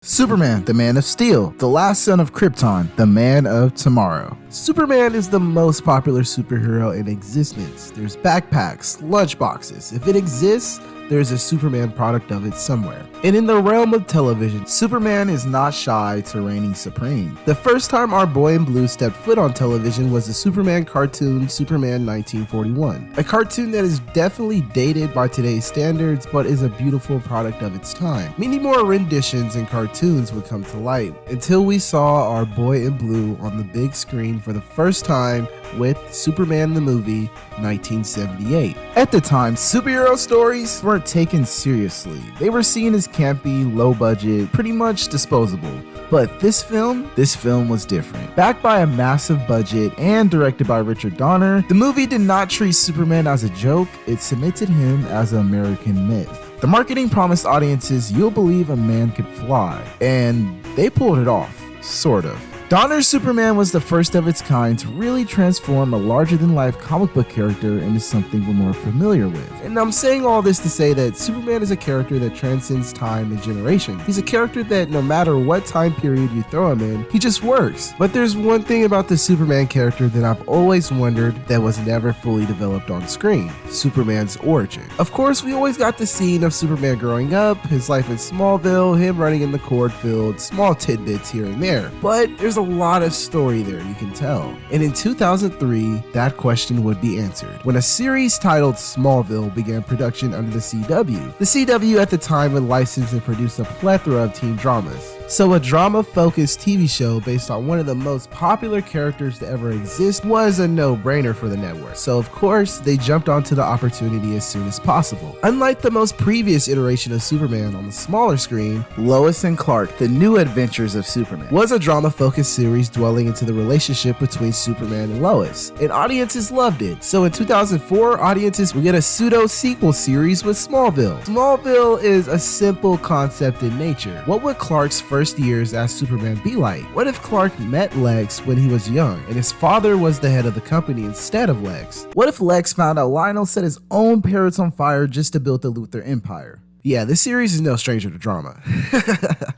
Superman, the Man of Steel, the last son of Krypton, the Man of Tomorrow. Superman is the most popular superhero in existence. There's backpacks, lunchboxes. If it exists, there's a Superman product of it somewhere. And in the realm of television, Superman is not shy to reigning supreme. The first time our boy in blue stepped foot on television was the Superman cartoon Superman 1941. A cartoon that is definitely dated by today's standards, but is a beautiful product of its time. Many more renditions and cartoons would come to light until we saw our boy in blue on the big screen for the first time with Superman the movie 1978. At the time, superhero stories weren't taken seriously. They were seen as campy, low budget, pretty much disposable. But this film was different. Backed by a massive budget and directed by Richard Donner, the movie did not treat Superman as a joke, it cemented him as an American myth. The marketing promised audiences you'll believe a man could fly, and they pulled it off, sort of. Donner's Superman was the first of its kind to really transform a larger-than-life comic book character into something we're more familiar with. And I'm saying all this to say that Superman is a character that transcends time and generation. He's a character that no matter what time period you throw him in, he just works. But there's one thing about the Superman character that I've always wondered that was never fully developed on screen: Superman's origin. Of course, we always got the scene of Superman growing up, his life in Smallville, him running in the cornfield, small tidbits here and there. But there's a lot of story there you can tell. And in 2003, that question would be answered when a series titled Smallville began production under the CW. The CW at the time would license and produce a plethora of teen dramas. So a drama-focused TV show based on one of the most popular characters to ever exist was a no-brainer for the network. So of course, they jumped onto the opportunity as soon as possible. Unlike the most previous iteration of Superman on the smaller screen, Lois and Clark: The New Adventures of Superman was a drama-focused series dwelling into the relationship between Superman and Lois, and audiences loved it. So in 2004, audiences would get a pseudo-sequel series with Smallville. Smallville is a simple concept in nature. What would Clark's first years as Superman be like? What if Clark met Lex when he was young and his father was the head of the company instead of Lex? What if Lex found out Lionel set his own parents on fire just to build the Luthor Empire? Yeah, this series is no stranger to drama.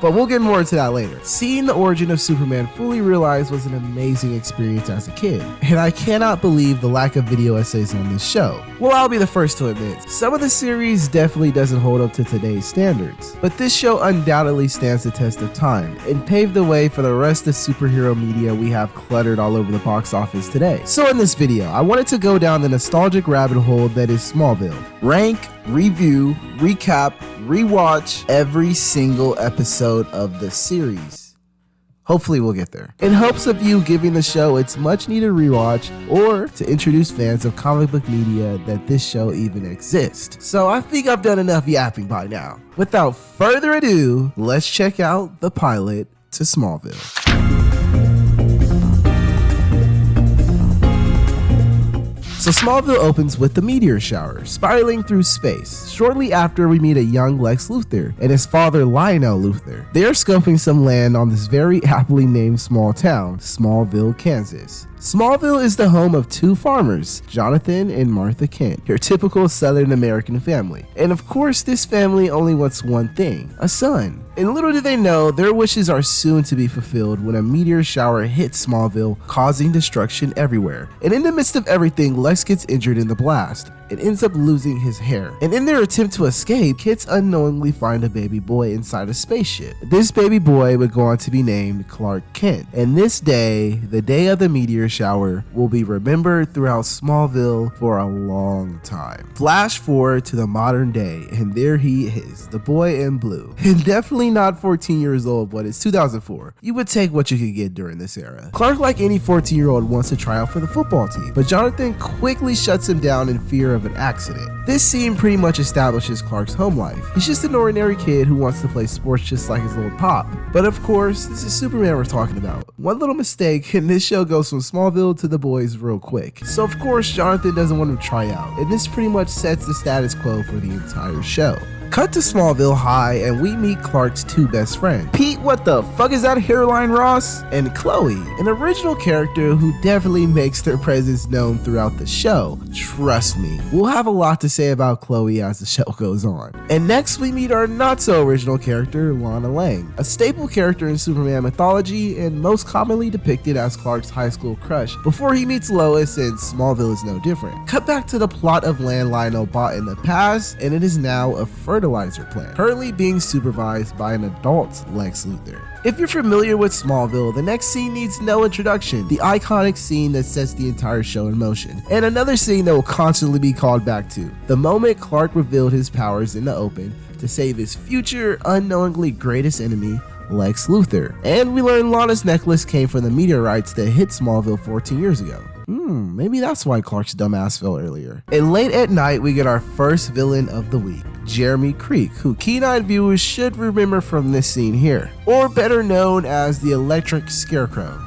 But we'll get more into that later. Seeing the origin of Superman fully realized was an amazing experience as a kid. And I cannot believe the lack of video essays on this show. Well, I'll be the first to admit, some of the series definitely doesn't hold up to today's standards. But this show undoubtedly stands the test of time and paved the way for the rest of superhero media we have cluttered all over the box office today. So in this video, I wanted to go down the nostalgic rabbit hole that is Smallville. Rank, review, recap, rewatch every single episode of the series. Hopefully we'll get there. In hopes of you giving the show its much needed rewatch, or to introduce fans of comic book media that this show even exists. So I think I've done enough yapping by now. Without further ado, let's check out the pilot to Smallville. So Smallville opens with the meteor shower, spiraling through space. Shortly after, we meet a young Lex Luthor and his father Lionel Luthor. They are scoping some land on this very aptly named small town, Smallville, Kansas. Smallville is the home of two farmers, Jonathan and Martha Kent, your typical Southern American family. And of course, this family only wants one thing: a son. And little do they know, their wishes are soon to be fulfilled when a meteor shower hits Smallville, causing destruction everywhere. And in the midst of everything, Lex gets injured in the blast and ends up losing his hair. And in their attempt to escape, kids unknowingly find a baby boy inside a spaceship. This baby boy would go on to be named Clark Kent. And this day, the day of the meteor shower, will be remembered throughout Smallville for a long time. Flash forward to the modern day, and there he is, the boy in blue. And definitely not 14 years old, but it's 2004. You would take what you could get during this era. Clark, like any 14-year-old, wants to try out for the football team, but Jonathan quickly shuts him down in fear of an accident. This scene pretty much establishes Clark's home life. He's just an ordinary kid who wants to play sports just like his old pop. But of course, this is Superman we're talking about. One little mistake and this show goes from Smallville to the boys real quick. So of course, Jonathan doesn't want him to try out, and this pretty much sets the status quo for the entire show. Cut to Smallville High and we meet Clark's two best friends. Pete, what the fuck is that hairline, Ross? And Chloe, an original character who definitely makes their presence known throughout the show. Trust me, we'll have a lot to say about Chloe as the show goes on. And next we meet our not so original character, Lana Lang, a staple character in Superman mythology and most commonly depicted as Clark's high school crush before he meets Lois, and Smallville is no different. Cut back to the plot of land Lionel bought in the past, and it is now a fertilizer plant, currently being supervised by an adult Lex Luthor. If you're familiar with Smallville, the next scene needs no introduction, the iconic scene that sets the entire show in motion, and another scene that will constantly be called back to, the moment Clark revealed his powers in the open to save his future unknowingly greatest enemy, Lex Luthor. And we learn Lana's necklace came from the meteorites that hit Smallville 14 years ago. Maybe that's why Clark's dumbass fell earlier. And late at night, we get our first villain of the week, Jeremy Creek, who keen-eyed viewers should remember from this scene here, or better known as the Electric Scarecrow.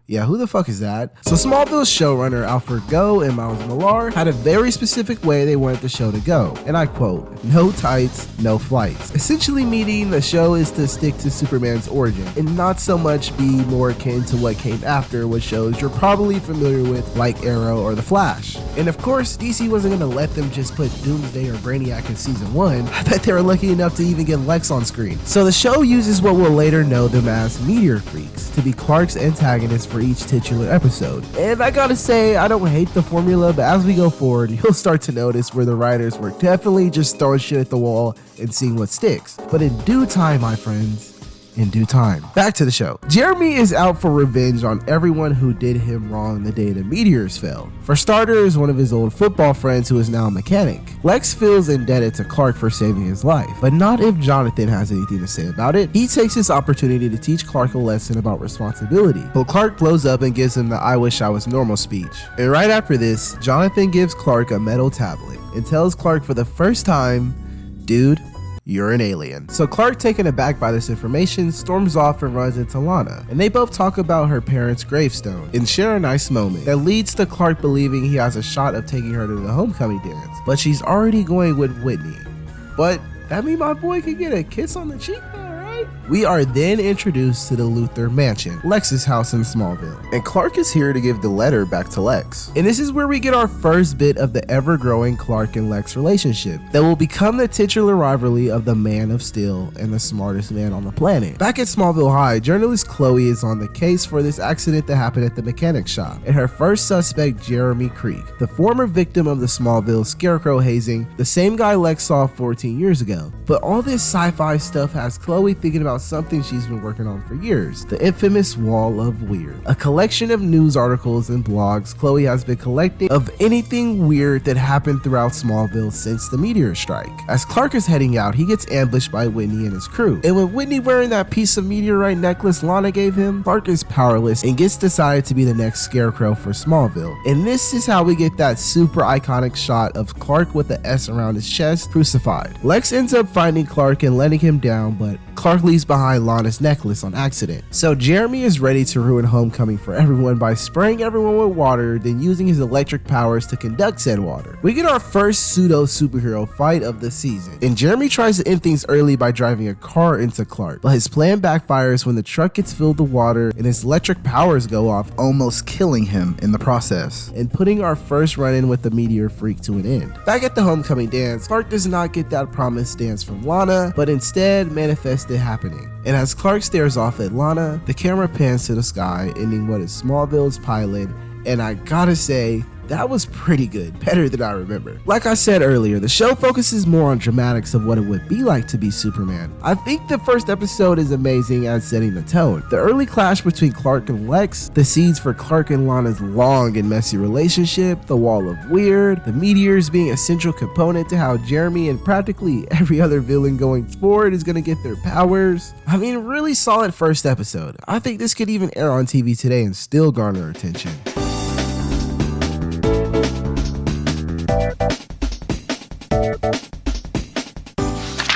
Yeah, who the fuck is that? So Smallville's showrunner Alfred Goh and Miles Millar had a very specific way they wanted the show to go, and I quote, "No tights, no flights." Essentially meaning the show is to stick to Superman's origin and not so much be more akin to what came after, with shows you're probably familiar with like Arrow or The Flash. And of course, DC wasn't gonna let them just put Doomsday or Brainiac in season 1. I bet they were lucky enough to even get Lex on screen. So the show uses what we'll later know them as Meteor Freaks to be Clark's antagonists for each titular episode. And I gotta say, I don't hate the formula, but as we go forward, you'll start to notice where the writers were definitely just throwing shit at the wall and seeing what sticks. But in due time, my friends, in due time. Back to the show. Jeremy is out for revenge on everyone who did him wrong the day the meteors fell. For starters, one of his old football friends who is now a mechanic. Lex feels indebted to Clark for saving his life, but not if Jonathan has anything to say about it. He takes this opportunity to teach Clark a lesson about responsibility. But Clark blows up and gives him the "I wish I was normal" speech. And right after this, Jonathan gives Clark a metal tablet and tells Clark for the first time, "Dude, you're an alien." So Clark, taken aback by this information, storms off and runs into Lana, and they both talk about her parents' gravestone and share a nice moment that leads to Clark believing he has a shot of taking her to the homecoming dance, but she's already going with Whitney. But that mean my boy could get a kiss on the cheek though, right? We are then introduced to the Luthor mansion, Lex's house in Smallville, and Clark is here to give the letter back to Lex. And this is where we get our first bit of the ever-growing Clark and Lex relationship that will become the titular rivalry of the Man of Steel and the smartest man on the planet. Back at Smallville High, journalist Chloe is on the case for this accident that happened at the mechanic shop, and her first suspect, Jeremy Creek, the former victim of the Smallville Scarecrow hazing, the same guy Lex saw 14 years ago. But all this sci-fi stuff has Chloe thinking about something she's been working on for years, the infamous Wall of Weird, a collection of news articles and blogs Chloe has been collecting of anything weird that happened throughout Smallville since the meteor strike. As Clark is heading out, he gets ambushed by Whitney and his crew, and with Whitney wearing that piece of meteorite necklace Lana gave him, Clark is powerless and gets decided to be the next Scarecrow for Smallville. And this is how we get that super iconic shot of Clark with the S around his chest, crucified. Lex ends up finding Clark and letting him down, but Clark leaves behind Lana's necklace on accident. So Jeremy is ready to ruin homecoming for everyone by spraying everyone with water, then using his electric powers to conduct said water. We get our first pseudo superhero fight of the season, and Jeremy tries to end things early by driving a car into Clark, but his plan backfires when the truck gets filled with water and his electric powers go off, almost killing him in the process, and putting our first run-in with the Meteor Freak to an end. Back at the homecoming dance, Clark does not get that promised dance from Lana, but instead manifests it happening. And as Clark stares off at Lana, the camera pans to the sky, ending what is Smallville's pilot, and I gotta say, that was pretty good, better than I remember. Like I said earlier, the show focuses more on dramatics of what it would be like to be Superman. I think the first episode is amazing at setting the tone. The early clash between Clark and Lex, the seeds for Clark and Lana's long and messy relationship, the Wall of Weird, the meteors being a central component to how Jeremy and practically every other villain going forward is gonna get their powers. I mean, really solid first episode. I think this could even air on TV today and still garner attention.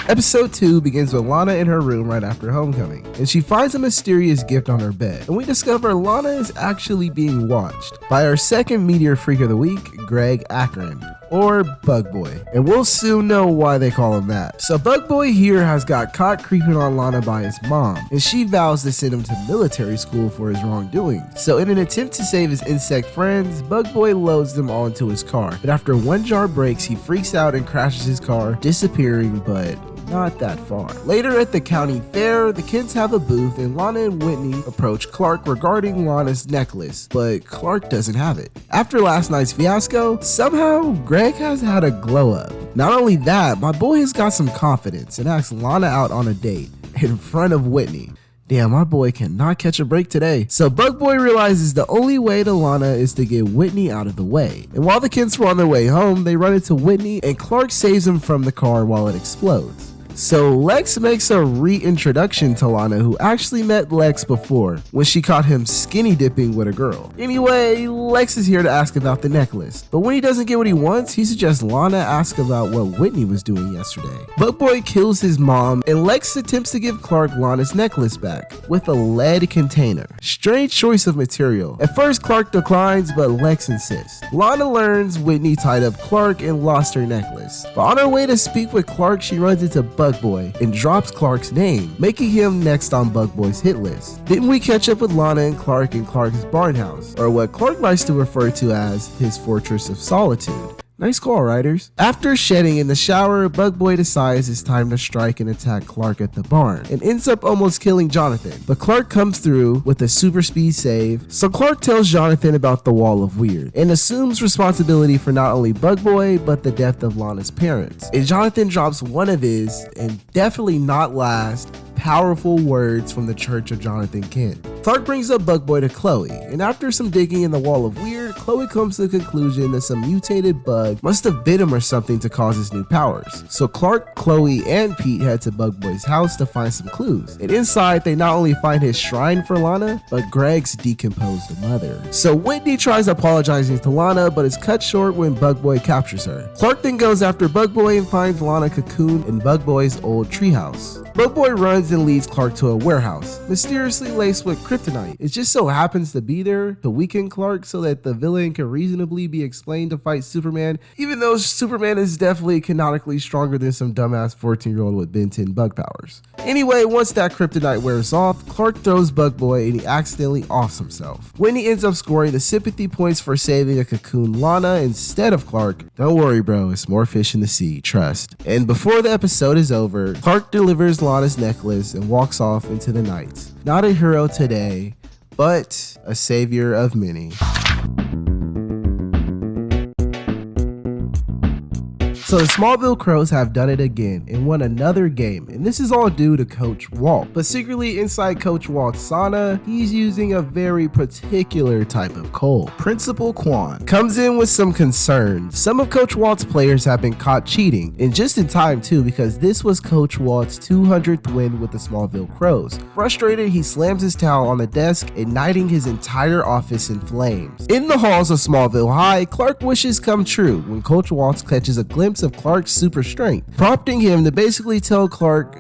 Episode 2 begins with Lana in her room right after homecoming, and she finds a mysterious gift on her bed, and we discover Lana is actually being watched by our second Meteor Freak of the Week, Greg Akron. or Bug Boy, and we'll soon know why they call him that. So Bug Boy here has got caught creeping on Lana by his mom, and she vows to send him to military school for his wrongdoing. So in an attempt to save his insect friends, Bug Boy loads them all into his car, but after one jar breaks, he freaks out and crashes his car, disappearing, but not that far. Later at the county fair, the kids have a booth and Lana and Whitney approach Clark regarding Lana's necklace, but Clark doesn't have it. After last night's fiasco, somehow Greg has had a glow up. Not only that, my boy has got some confidence and asks Lana out on a date in front of Whitney. Damn, my boy cannot catch a break today. So Bug Boy realizes the only way to Lana is to get Whitney out of the way. And while the kids were on their way home, they run into Whitney and Clark saves him from the car while it explodes. So Lex makes a reintroduction to Lana, who actually met Lex before when she caught him skinny dipping with a girl. Anyway, Lex is here to ask about the necklace, but when he doesn't get what he wants, he suggests Lana ask about what Whitney was doing yesterday. Bug Boy kills his mom, and Lex attempts to give Clark Lana's necklace back with a lead container. Strange choice of material. At first, Clark declines, but Lex insists. Lana learns Whitney tied up Clark and lost her necklace. But on her way to speak with Clark, she runs into Bug Boy and drops Clark's name, making him next on Bug Boy's hit list. Then we catch up with Lana and Clark in Clark's barn house, or what Clark likes to refer to as his fortress of solitude. Nice call, writers. After shedding in the shower, Bug Boy decides it's time to strike and attack Clark at the barn, and ends up almost killing Jonathan. But Clark comes through with a super speed save, so Clark tells Jonathan about the Wall of Weird, and assumes responsibility for not only Bug Boy, but the death of Lana's parents. And Jonathan drops one of his, and definitely not last, powerful words from the Church of Jonathan Kent. Clark brings up Bug Boy to Chloe, and after some digging in the Wall of Weird, Chloe comes to the conclusion that some mutated bug must have bit him or something to cause his new powers. So Clark, Chloe, and Pete head to Bug Boy's house to find some clues, and inside they not only find his shrine for Lana, but Greg's decomposed mother. So Whitney tries apologizing to Lana, but is cut short when Bug Boy captures her. Clark then goes after Bug Boy and finds Lana cocooned in Bug Boy's old treehouse. Bug Boy runs and leads Clark to a warehouse, mysteriously laced with kryptonite. It just so happens to be there to weaken Clark so that the villain can reasonably be explained to fight Superman, even though Superman is definitely canonically stronger than some dumbass 14-year-old with Ben 10 bug powers. Anyway, once that kryptonite wears off, Clark throws Bug Boy and he accidentally offs himself. Whitney ends up scoring the sympathy points for saving a cocoon Lana instead of Clark. Don't worry, bro, it's more fish in the sea, trust. And before the episode is over, Clark delivers Lana's necklace and walks off into the night. Not a hero today, but a savior of many. So the Smallville Crows have done it again and won another game, and this is all due to Coach Walt. But secretly inside Coach Walt's sauna, he's using a very particular type of coal. Principal Quan comes in with some concerns. Some of Coach Walt's players have been caught cheating, and just in time too, because this was Coach Walt's 200th win with the Smallville Crows. Frustrated, he slams his towel on the desk, igniting his entire office in flames. In the halls of Smallville High, Clark wishes come true when Coach Waltz catches a glimpse of Clark's super strength, prompting him to basically tell Clark,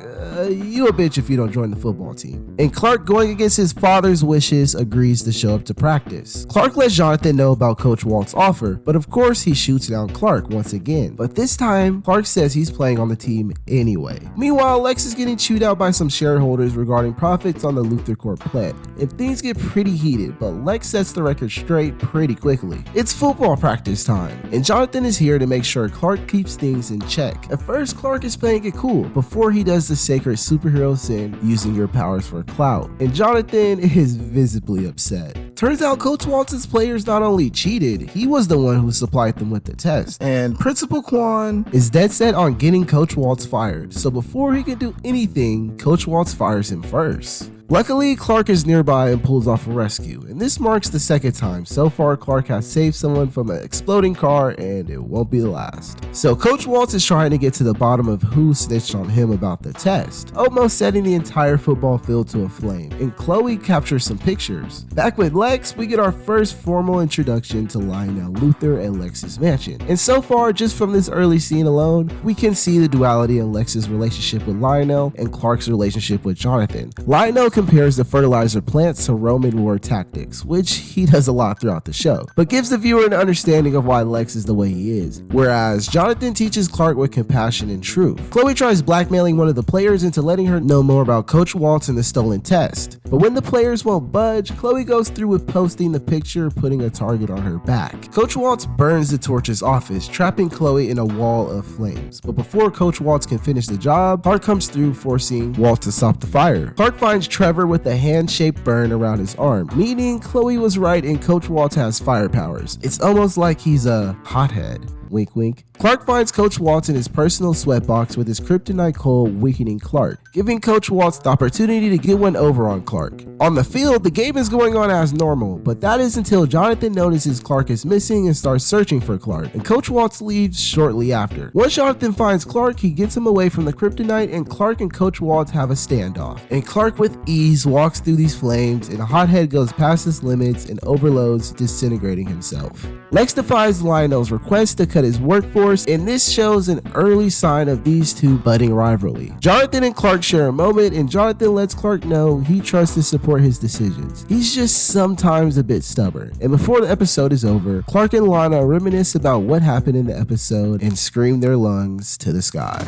you a bitch if you don't join the football team. And Clark, going against his father's wishes, agrees to show up to practice. Clark lets Jonathan know about Coach Walt's offer, but of course he shoots down Clark once again. But this time, Clark says he's playing on the team anyway. Meanwhile, Lex is getting chewed out by some shareholders regarding profits on the Luthor Corp plant, and things get pretty heated, but Lex sets the record straight pretty quickly. It's football practice time, and Jonathan is here to make sure Clark keeps things in check. At first, Clark is playing it cool before he does the sacred superhero sin, using your powers for clout, and Jonathan is visibly upset. Turns out Coach Walt's players not only cheated, he was the one who supplied them with the test. And Principal Quan is dead set on getting Coach Waltz fired, so before he can do anything, Coach Waltz fires him first. Luckily, Clark is nearby and pulls off a rescue, and this marks the second time so far Clark has saved someone from an exploding car, and it won't be the last. So Coach Waltz is trying to get to the bottom of who snitched on him about the test, almost setting the entire football field to a flame, and Chloe captures some pictures. Back with Lex, we get our first formal introduction to Lionel Luthor and Lex's mansion, and so far, just from this early scene alone, we can see the duality in Lex's relationship with Lionel and Clark's relationship with Jonathan. Lionel compares the fertilizer plants to Roman war tactics, which he does a lot throughout the show, but gives the viewer an understanding of why Lex is the way he is. Whereas Jonathan teaches Clark with compassion and truth. Chloe tries blackmailing one of the players into letting her know more about Coach Waltz and the stolen test. But when the players won't budge, Chloe goes through with posting the picture, putting a target on her back. Coach Waltz burns the Torch's office, trapping Chloe in a wall of flames. But before Coach Waltz can finish the job, Clark comes through, forcing Waltz to stop the fire. Clark finds Trevor with a hand-shaped burn around his arm, meaning Chloe was right and Coach Waltz has fire powers. It's almost like he's a hothead. Wink wink. Clark finds Coach Waltz in his personal sweatbox with his kryptonite coal weakening Clark, giving Coach Waltz the opportunity to get one over on Clark. On the field, the game is going on as normal, but that is until Jonathan notices Clark is missing and starts searching for Clark, and Coach Waltz leaves shortly after. Once Jonathan finds Clark, he gets him away from the kryptonite, and Clark and Coach Waltz have a standoff. And Clark with ease walks through these flames, and a hothead goes past his limits and overloads, disintegrating himself. Lex defies Lionel's request to cut his workforce, and this shows an early sign of these two budding rivalry. Jonathan and Clark share a moment, and Jonathan lets Clark know he trusts to support his decisions. He's just sometimes a bit stubborn. And before the episode is over, Clark and Lana reminisce about what happened in the episode and scream their lungs to the sky.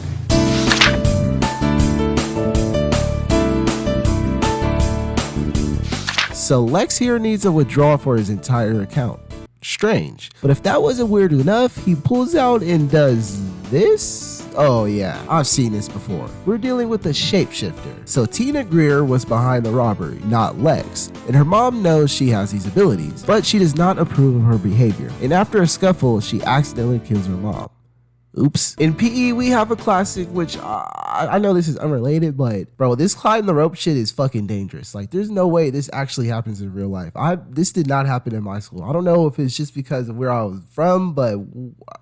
So Lex here needs a withdrawal for his entire account. Strange. But if that wasn't weird enough, he pulls out and does this? Oh yeah, I've seen this before. We're dealing with a shapeshifter. So Tina Greer was behind the robbery, not Lex. And her mom knows she has these abilities, but she does not approve of her behavior. And after a scuffle, she accidentally kills her mom. Oops. In PE, we have a classic, which I know this is unrelated, but bro, this climb the rope shit is fucking dangerous. Like, there's no way this actually happens in real life. This did not happen in my school. I don't know if it's just because of where I was from, but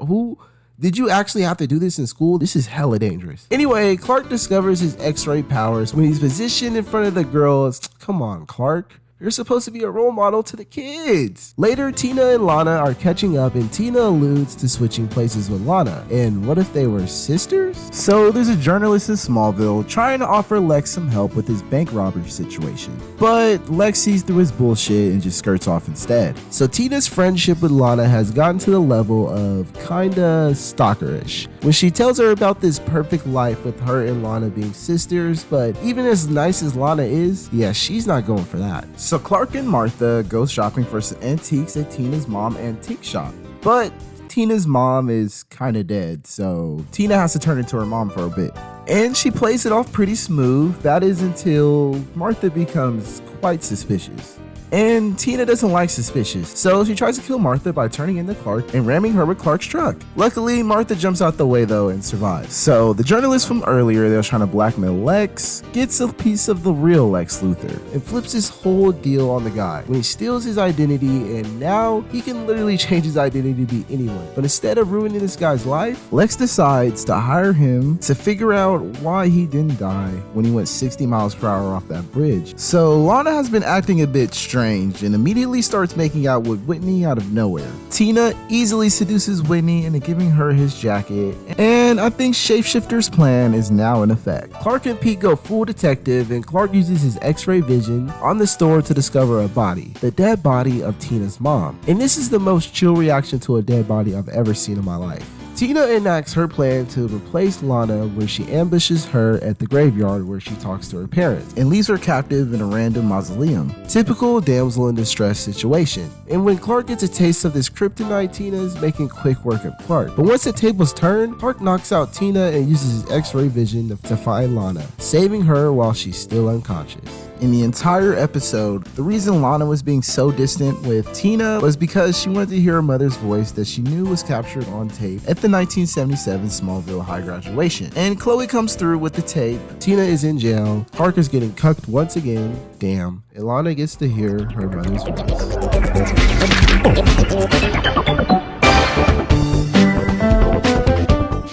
who did you actually have to do this in school? This is hella dangerous. Anyway, Clark discovers his X-ray powers when he's positioned in front of the girls. Come on, Clark. You're supposed to be a role model to the kids. Later, Tina and Lana are catching up, and Tina alludes to switching places with Lana. And what if they were sisters? So there's a journalist in Smallville trying to offer Lex some help with his bank robbery situation. But Lex sees through his bullshit and just skirts off instead. So Tina's friendship with Lana has gotten to the level of kinda stalkerish, when she tells her about this perfect life with her and Lana being sisters. But even as nice as Lana is, yeah, she's not going for that. So Clark and Martha go shopping for some antiques at Tina's mom antique shop. But Tina's mom is kind of dead, so Tina has to turn into her mom for a bit. And she plays it off pretty smooth. That is until Martha becomes quite suspicious. And Tina doesn't like suspicious, so she tries to kill Martha by turning into Clark and ramming her with Clark's truck. Luckily, Martha jumps out the way though and survives. So the journalist from earlier that was trying to blackmail Lex gets a piece of the real Lex Luthor and flips his whole deal on the guy when he steals his identity, and now he can literally change his identity to be anyone. But instead of ruining this guy's life, Lex decides to hire him to figure out why he didn't die when he went 60 miles per hour off that bridge. So Lana has been acting a bit strange and immediately starts making out with Whitney out of nowhere. Tina easily seduces Whitney into giving her his jacket, and I think Shapeshifter's plan is now in effect. Clark and Pete go full detective, and Clark uses his X-ray vision on the store to discover a body, the dead body of Tina's mom. And this is the most chill reaction to a dead body I've ever seen in my life. Tina enacts her plan to replace Lana, where she ambushes her at the graveyard where she talks to her parents and leaves her captive in a random mausoleum. Typical damsel in distress situation. And when Clark gets a taste of this kryptonite, Tina is making quick work of Clark. But once the tables turn, Clark knocks out Tina and uses his X-ray vision to find Lana, saving her while she's still unconscious. In the entire episode, the reason Lana was being so distant with Tina was because she wanted to hear her mother's voice that she knew was captured on tape at the 1977 Smallville high graduation. And Chloe comes through with the tape. Tina is in jail. Clark is getting cucked once again. Damn. And Lana gets to hear her mother's voice.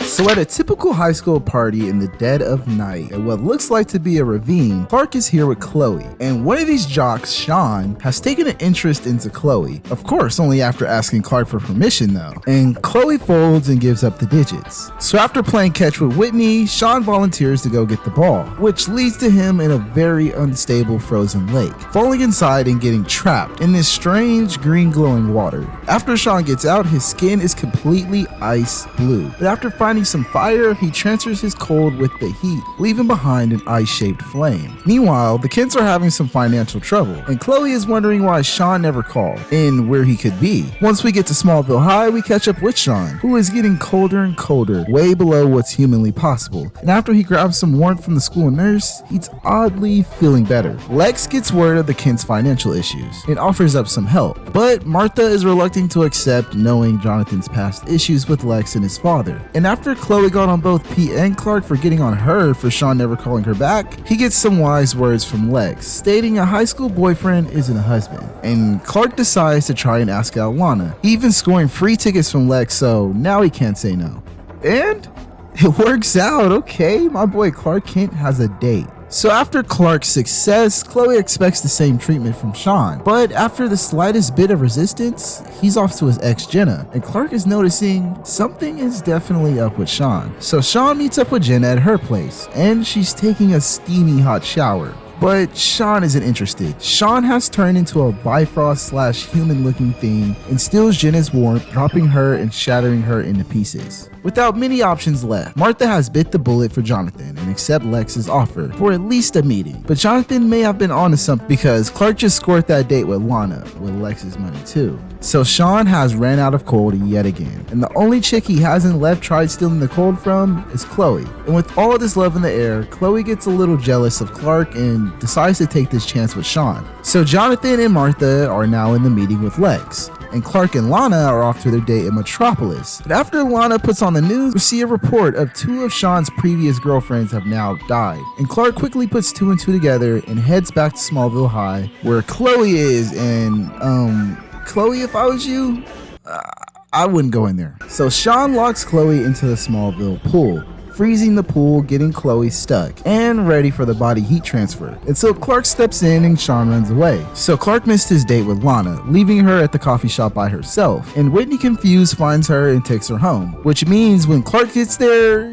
So At a typical high school party in the dead of night, at what looks like to be a ravine, Clark is here with Chloe, and one of these jocks, Sean, has taken an interest into Chloe. Of course, only after asking Clark for permission though, and Chloe folds and gives up the digits. So after playing catch with Whitney, Sean volunteers to go get the ball, which leads to him in a very unstable frozen lake, falling inside and getting trapped in this strange green glowing water. After Sean gets out, his skin is completely ice blue, but after finding some fire, he transfers his cold with the heat, leaving behind an ice-shaped flame. Meanwhile, the kids are having some financial trouble, and Chloe is wondering why Sean never called, and where he could be. Once we get to Smallville High, we catch up with Sean, who is getting colder and colder, way below what's humanly possible, and after he grabs some warmth from the school nurse, he's oddly feeling better. Lex gets word of the kids' financial issues, and offers up some help, but Martha is reluctant to accept, knowing Jonathan's past issues with Lex and his father. And after Chloe got on both Pete and Clark for getting on her for Sean never calling her back, he gets some wise words from Lex, stating a high school boyfriend isn't a husband. And Clark decides to try and ask out Lana, even scoring free tickets from Lex, so now he can't say no. And it works out, okay? My boy Clark Kent has a date. So after Clark's success, Chloe expects the same treatment from Sean, but after the slightest bit of resistance, he's off to his ex Jenna, and Clark is noticing something is definitely up with Sean. So Sean meets up with Jenna at her place, and she's taking a steamy hot shower. But Sean isn't interested. Sean has turned into a Bifrost / human looking thing and steals Jenna's warmth, dropping her and shattering her into pieces. Without many options left, Martha has bit the bullet for Jonathan and accept Lex's offer for at least a meeting. But Jonathan may have been onto something because Clark just scored that date with Lana, with Lex's money too. So Sean has ran out of cold yet again, and the only chick he hasn't left tried stealing the cold from is Chloe. And with all this love in the air, Chloe gets a little jealous of Clark and decides to take this chance with Sean. So Jonathan and Martha are now in the meeting with Lex, and Clark and Lana are off to their date in Metropolis. But after Lana puts on the news, we see a report of 2 of Sean's previous girlfriends have now died. And Clark quickly puts 2 and 2 together and heads back to Smallville High, where Chloe is, and Chloe, if I was you, I wouldn't go in there. So Sean locks Chloe into the Smallville pool, freezing the pool, getting Chloe stuck and ready for the body heat transfer. And so Clark steps in and Sean runs away. So Clark missed his date with Lana, leaving her at the coffee shop by herself. And Whitney, confused, finds her and takes her home, which means when Clark gets there,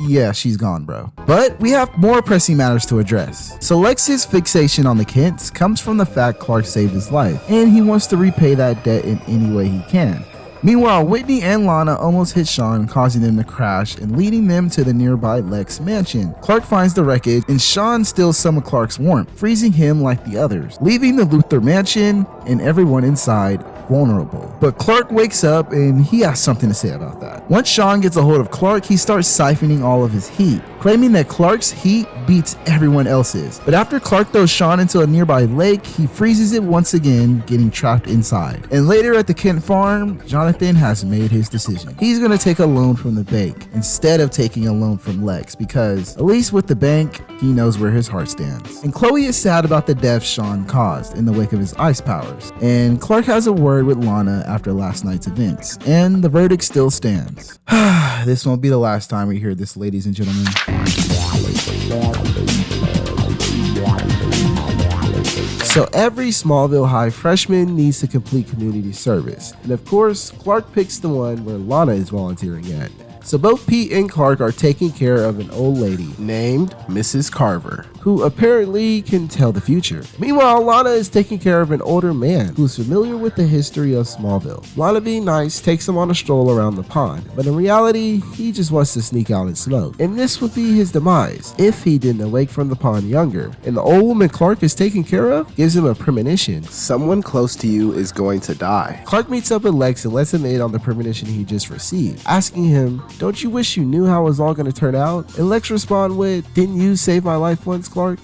yeah, she's gone, bro. But we have more pressing matters to address. So Lex's fixation on the Kents comes from the fact Clark saved his life, and he wants to repay that debt in any way he can. Meanwhile, Whitney and Lana almost hit Sean, causing them to crash and leading them to the nearby Lex mansion. Clark finds the wreckage, and Sean steals some of Clark's warmth, freezing him like the others, leaving the Luthor mansion and everyone inside vulnerable. But Clark wakes up and he has something to say about that. Once Sean gets a hold of Clark, he starts siphoning all of his heat, claiming that Clark's heat beats everyone else's. But after Clark throws Sean into a nearby lake, he freezes it once again, getting trapped inside. And later at the Kent farm, Jonathan has made his decision. He's gonna take a loan from the bank instead of taking a loan from Lex, because at least with the bank, he knows where his heart stands. And Chloe is sad about the death Sean caused in the wake of his ice powers. And Clark has a word with Lana after last night's events, and the verdict still stands. This won't be the last time we hear this, ladies and gentlemen. So every Smallville High freshman needs to complete community service, and of course, Clark picks the one where Lana is volunteering at. So both Pete and Clark are taking care of an old lady named Mrs. Carver, who apparently can tell the future. Meanwhile, Lana is taking care of an older man who's familiar with the history of Smallville. Lana, being nice, takes him on a stroll around the pond, but in reality, he just wants to sneak out and smoke. And this would be his demise if he didn't awake from the pond younger. And the old woman Clark is taking care of gives him a premonition. Someone close to you is going to die. Clark meets up with Lex and lets him in on the premonition he just received, asking him, "Don't you wish you knew how it was all going to turn out?" And Lex responds with, "Didn't you save my life once, Clark?"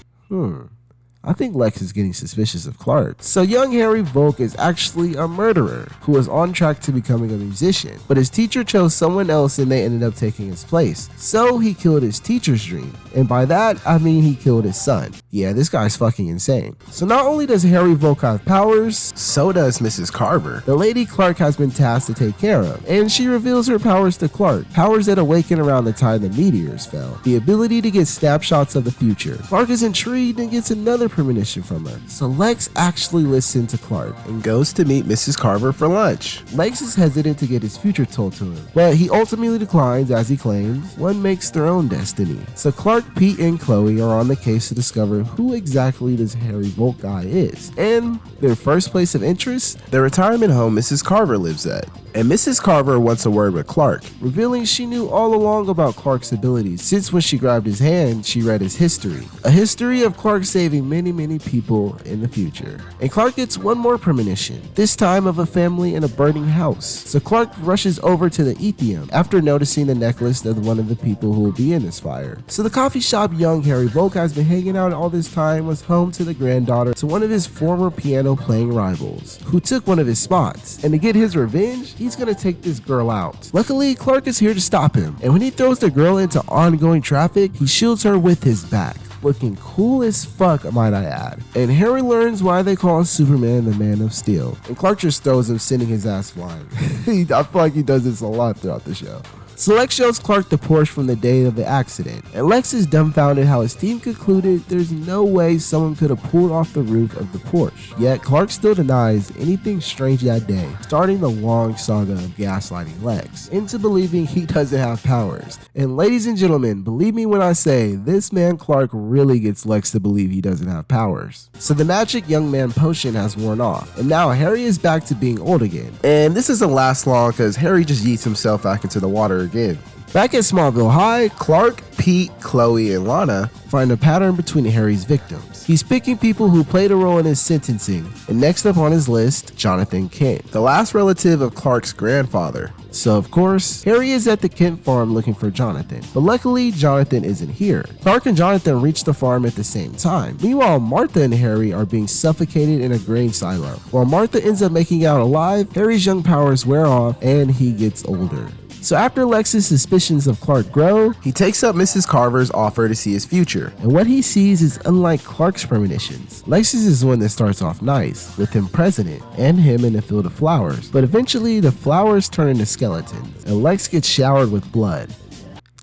I think Lex is getting suspicious of Clark. So young Harry Volk is actually a murderer who was on track to becoming a musician, but his teacher chose someone else and they ended up taking his place. So he killed his teacher's dream, and by that I mean he killed his son. Yeah, this guy's fucking insane. So not only does Harry Volk have powers, So does Mrs. Carver. the lady Clark has been tasked to take care of, and she reveals her powers to Clark, powers that awaken around the time the meteors fell. The ability to get snapshots of the future. Clark is intrigued and gets another premonition from her. So Lex actually listens to Clark, And goes to meet Mrs. Carver for lunch. Lex is hesitant to get his future told to him, but he ultimately declines as he claims one makes their own destiny. So Clark, Pete, and Chloe are on the case to discover who exactly this Harry Volk guy is, and their first place of interest, The retirement home Mrs. Carver lives at. And Mrs. Carver wants a word with Clark. revealing she knew all along about Clark's abilities, since when she grabbed his hand, she read his history. A history of Clark saving many people in the future. And Clark gets one more premonition, this time of a family in a burning house. So Clark rushes over to the Ethium after noticing the necklace of one of the people who will be in this fire. So the coffee shop young Harry Volk has been hanging out all this time was home to the granddaughter to one of his former piano playing rivals, who took one of his spots. And to get his revenge, he's gonna take this girl out. Luckily, Clark is here to stop him, and when he throws the girl into ongoing traffic, he shields her with his back. Looking cool as fuck, might I add. And Harry learns why they call Superman the Man of Steel. And Clark just throws him, sending his ass flying. I feel like he does this a lot throughout the show. So Lex shows Clark the Porsche from the day of the accident, and Lex is dumbfounded how his team concluded there's no way someone could have pulled off the roof of the Porsche. Yet Clark still denies anything strange that day, starting the long saga of gaslighting Lex into believing he doesn't have powers. And ladies and gentlemen, believe me when I say this man Clark really gets Lex to believe he doesn't have powers. So the magic young man potion has worn off, and now Harry is back to being old again. And this doesn't last long because Harry just yeets himself back into the water again. Back at Smallville High, Clark, Pete, Chloe, and Lana find a pattern between Harry's victims. He's picking people who played a role in his sentencing, and next up on his list, Jonathan Kent, the last relative of Clark's grandfather. So of course, Harry is at the Kent farm looking for Jonathan, but luckily Jonathan isn't here. Clark and Jonathan reach the farm at the same time. Meanwhile, Martha and Harry are being suffocated in a grain silo. While Martha ends up making out alive, Harry's young powers wear off and he gets older. So after Lex's suspicions of Clark grow, He takes up Mrs. Carver's offer to see his future. and what he sees is unlike Clark's premonitions. Lex's is one that starts off nice, with him president, and him in a field of flowers. But eventually, the flowers turn into skeletons, and Lex gets showered with blood.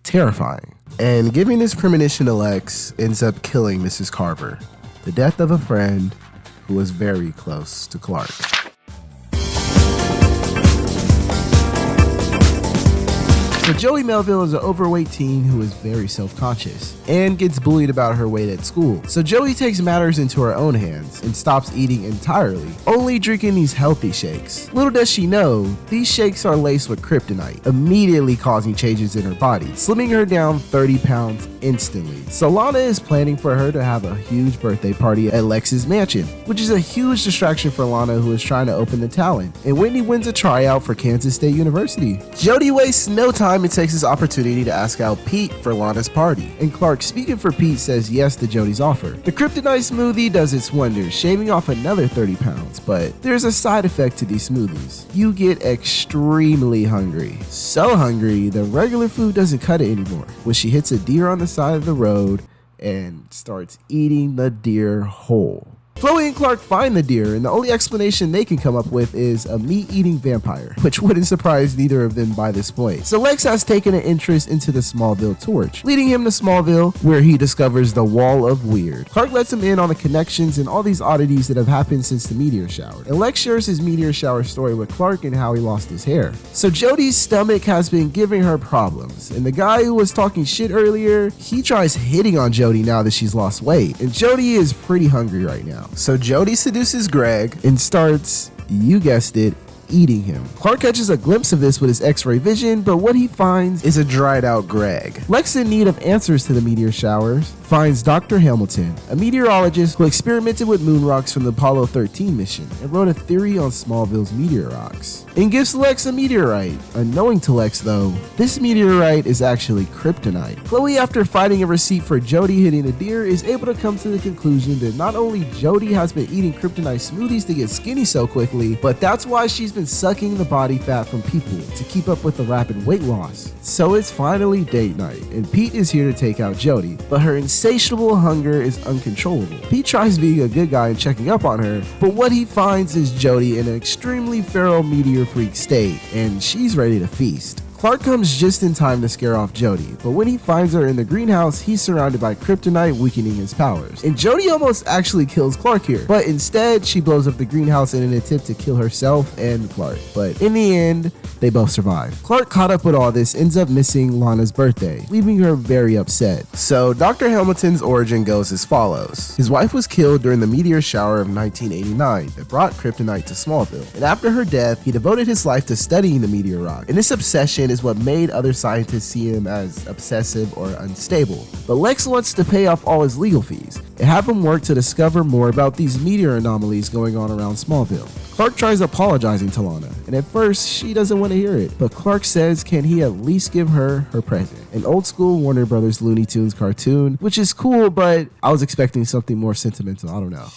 Terrifying. And giving this premonition to Lex ends up killing Mrs. Carver. The death of a friend who was very close to Clark. So Joey Melville is an overweight teen who is very self-conscious and gets bullied about her weight at school. So Joey takes matters into her own hands and stops eating entirely, only drinking these healthy shakes. Little does she know, these shakes are laced with kryptonite, immediately causing changes in her body, slimming her down 30 pounds instantly. So Lana is planning for her to have a huge birthday party at Lex's mansion, which is a huge distraction for Lana, who is trying to open the talent. And Whitney wins a tryout for Kansas State University. Jody wastes no time and takes his opportunity to ask out Pete for Lana's party. And Clark, speaking for Pete, says yes to Jody's offer. The kryptonite smoothie does its wonders, shaving off another 30 pounds, but there's a side effect to these smoothies. You get extremely hungry. So hungry, the regular food doesn't cut it anymore. When she hits a deer on the side of the road and starts eating the deer whole. Chloe and Clark find the deer, and the only explanation they can come up with is a meat-eating vampire, which wouldn't surprise neither of them by this point. So Lex has taken an interest into the Smallville torch, leading him to Smallville, where he discovers the Wall of Weird. Clark lets him in on the connections and all these oddities that have happened since the meteor shower, and Lex shares his meteor shower story with Clark and how he lost his hair. So Jody's stomach has been giving her problems, and the guy who was talking shit earlier, he tries hitting on Jody now that she's lost weight, and Jody is pretty hungry right now. So Jody seduces Greg And starts, you guessed it, eating him. Clark catches a glimpse of this with his x-ray vision, but what he finds is a dried out Greg. Lex, in need of answers to the meteor showers, finds Dr. Hamilton, a meteorologist who experimented with moon rocks from the Apollo 13 mission and wrote a theory on Smallville's meteor rocks, and gives Lex a meteorite. Unknowing to Lex though, this meteorite is actually kryptonite. Chloe, after finding a receipt for Jody hitting a deer, is able to come to the conclusion that not only Jody has been eating kryptonite smoothies to get skinny so quickly, but that's why she's been been sucking the body fat from people to keep up with the rapid weight loss. So it's finally date night, and Pete is here to take out Jody, but her insatiable hunger is uncontrollable. Pete tries being a good guy and checking up on her, but what he finds is Jody in an extremely feral meteor freak state, and she's ready to feast. Clark comes just in time to scare off Jody, but when he finds her in the greenhouse, he's surrounded by kryptonite, weakening his powers. And Jody almost actually kills Clark here, but instead she blows up the greenhouse in an attempt to kill herself and Clark. But in the end, they both survive. Clark, caught up with all this, ends up missing Lana's birthday, leaving her very upset. So Dr. Hamilton's origin goes as follows. His wife was killed during the meteor shower of 1989 that brought kryptonite to Smallville, and after her death, he devoted his life to studying the meteor rock. And this obsession is what made other scientists see him as obsessive or unstable. But Lex wants to pay off all his legal fees and have him work to discover more about these meteor anomalies going on around Smallville. Clark tries apologizing to Lana, and at first she doesn't want to hear it, but Clark says can he at least give her her present, an old school Warner Brothers Looney Tunes cartoon, which is cool, but I was expecting something more sentimental. I don't know.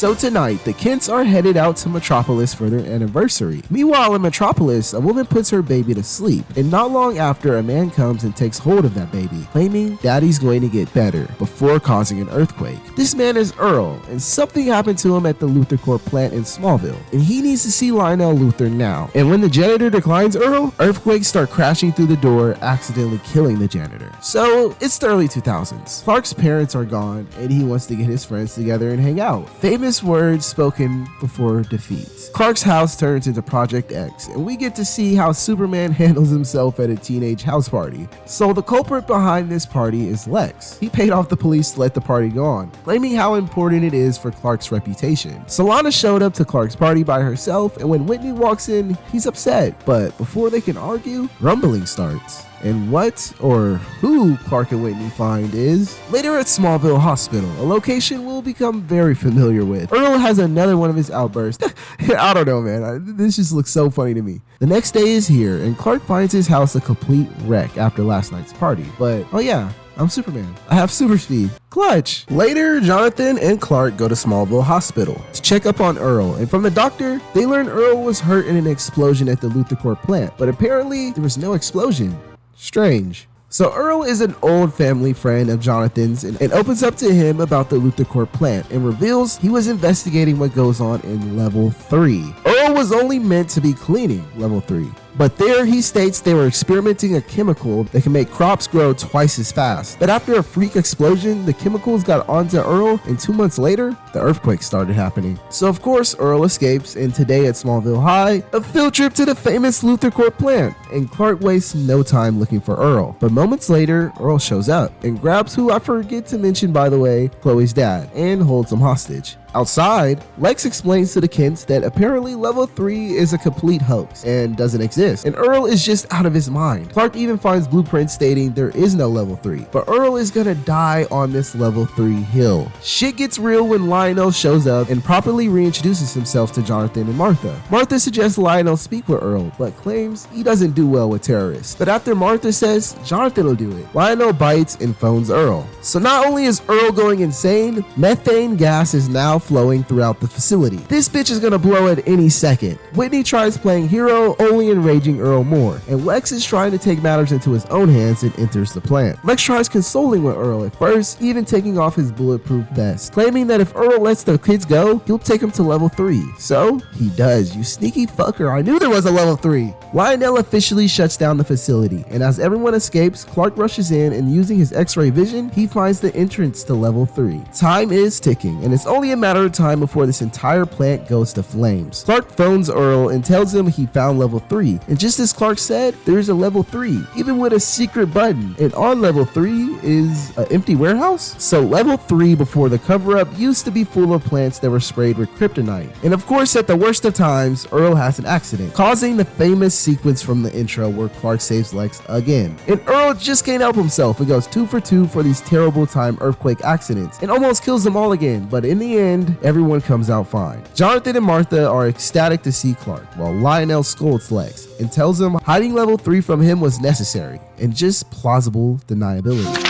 So tonight, the Kents are headed out to Metropolis for their anniversary. Meanwhile, in Metropolis, a woman puts her baby to sleep, and not long after, a man comes and takes hold of that baby, claiming daddy's going to get better, before causing an earthquake. This man is Earl, and something happened to him at the Luthor Corp plant in Smallville, and he needs to see Lionel Luthor now. And when the janitor declines Earl, earthquakes start crashing through the door, accidentally killing the janitor. So, it's the early 2000s. Clark's parents are gone, and he wants to get his friends together and hang out. Famous words spoken before defeat. Clark's house turns into Project X, and we get to see how Superman handles himself at a teenage house party. So the culprit behind this party is Lex. He paid off the police to let the party go on, claiming how important it is for Clark's reputation. Solana showed up to Clark's party by herself, and when Whitney walks in, he's upset. But before they can argue, rumbling starts. And what or who Clark and Whitney find is later at Smallville Hospital, a location we'll become very familiar with. Earl has another one of his outbursts. I don't know, man. This just looks so funny to me. The next day is here, and Clark finds his house a complete wreck after last night's party. But, oh yeah, I'm Superman. I have super speed. Clutch. Later, Jonathan and Clark go to Smallville Hospital to check up on Earl, and from the doctor, they learn Earl was hurt in an explosion at the Luthor Corp plant, but apparently there was no explosion. Strange. So Earl is an old family friend of Jonathan's and opens up to him about the Luthor Corp plant and reveals he was investigating what goes on in level 3. Earl was only meant to be cleaning level 3. But there he states they were experimenting a chemical that can make crops grow twice as fast. But after a freak explosion, the chemicals got onto Earl, and 2 months later, the earthquake started happening. So of course, Earl escapes, and today at Smallville High, a field trip to the famous Luthor Corp plant. And Clark wastes no time looking for Earl. But moments later, Earl shows up and grabs who I forget to mention, by the way, Chloe's dad, and holds him hostage. Outside, Lex explains to the Kents that apparently level 3 is a complete hoax and doesn't exist, and Earl is just out of his mind. Clark even finds blueprints stating there is no level 3, but Earl is gonna die on this level 3 hill. Shit gets real when Lionel shows up and properly reintroduces himself to Jonathan and Martha. Martha suggests Lionel speak with Earl, but claims he doesn't do well with terrorists. But after Martha says Jonathan will do it, Lionel bites and phones Earl. So not only is Earl going insane, methane gas is now flowing throughout the facility. This bitch is gonna blow at any second. Whitney tries playing hero, only enraging Earl more, and Lex is trying to take matters into his own hands and enters the plant. Lex tries consoling with Earl at first, even taking off his bulletproof vest, claiming that if Earl lets the kids go, he'll take him to level 3. So he does. You sneaky fucker, I knew there was a level 3. Lionel officially shuts down the facility, and as everyone escapes, Clark rushes in and using his x-ray vision, he finds the entrance to level 3. Time is ticking, and it's only a matter of time before this entire plant goes to flames. Clark phones Earl and tells him he found level 3, and just as Clark said, there's a level 3, even with a secret button, and on level 3 is an empty warehouse? So level 3 before the cover-up used to be full of plants that were sprayed with kryptonite. And of course, at the worst of times, Earl has an accident, causing the famous sequence from the intro where Clark saves Lex again. And Earl just can't help himself and goes 2 for 2 for these terrible time earthquake accidents and almost kills them all again, but in the end, everyone comes out fine. Jonathan and Martha are ecstatic to see Clark, while Lionel scolds Lex and tells him hiding level 3 from him was necessary and just plausible deniability.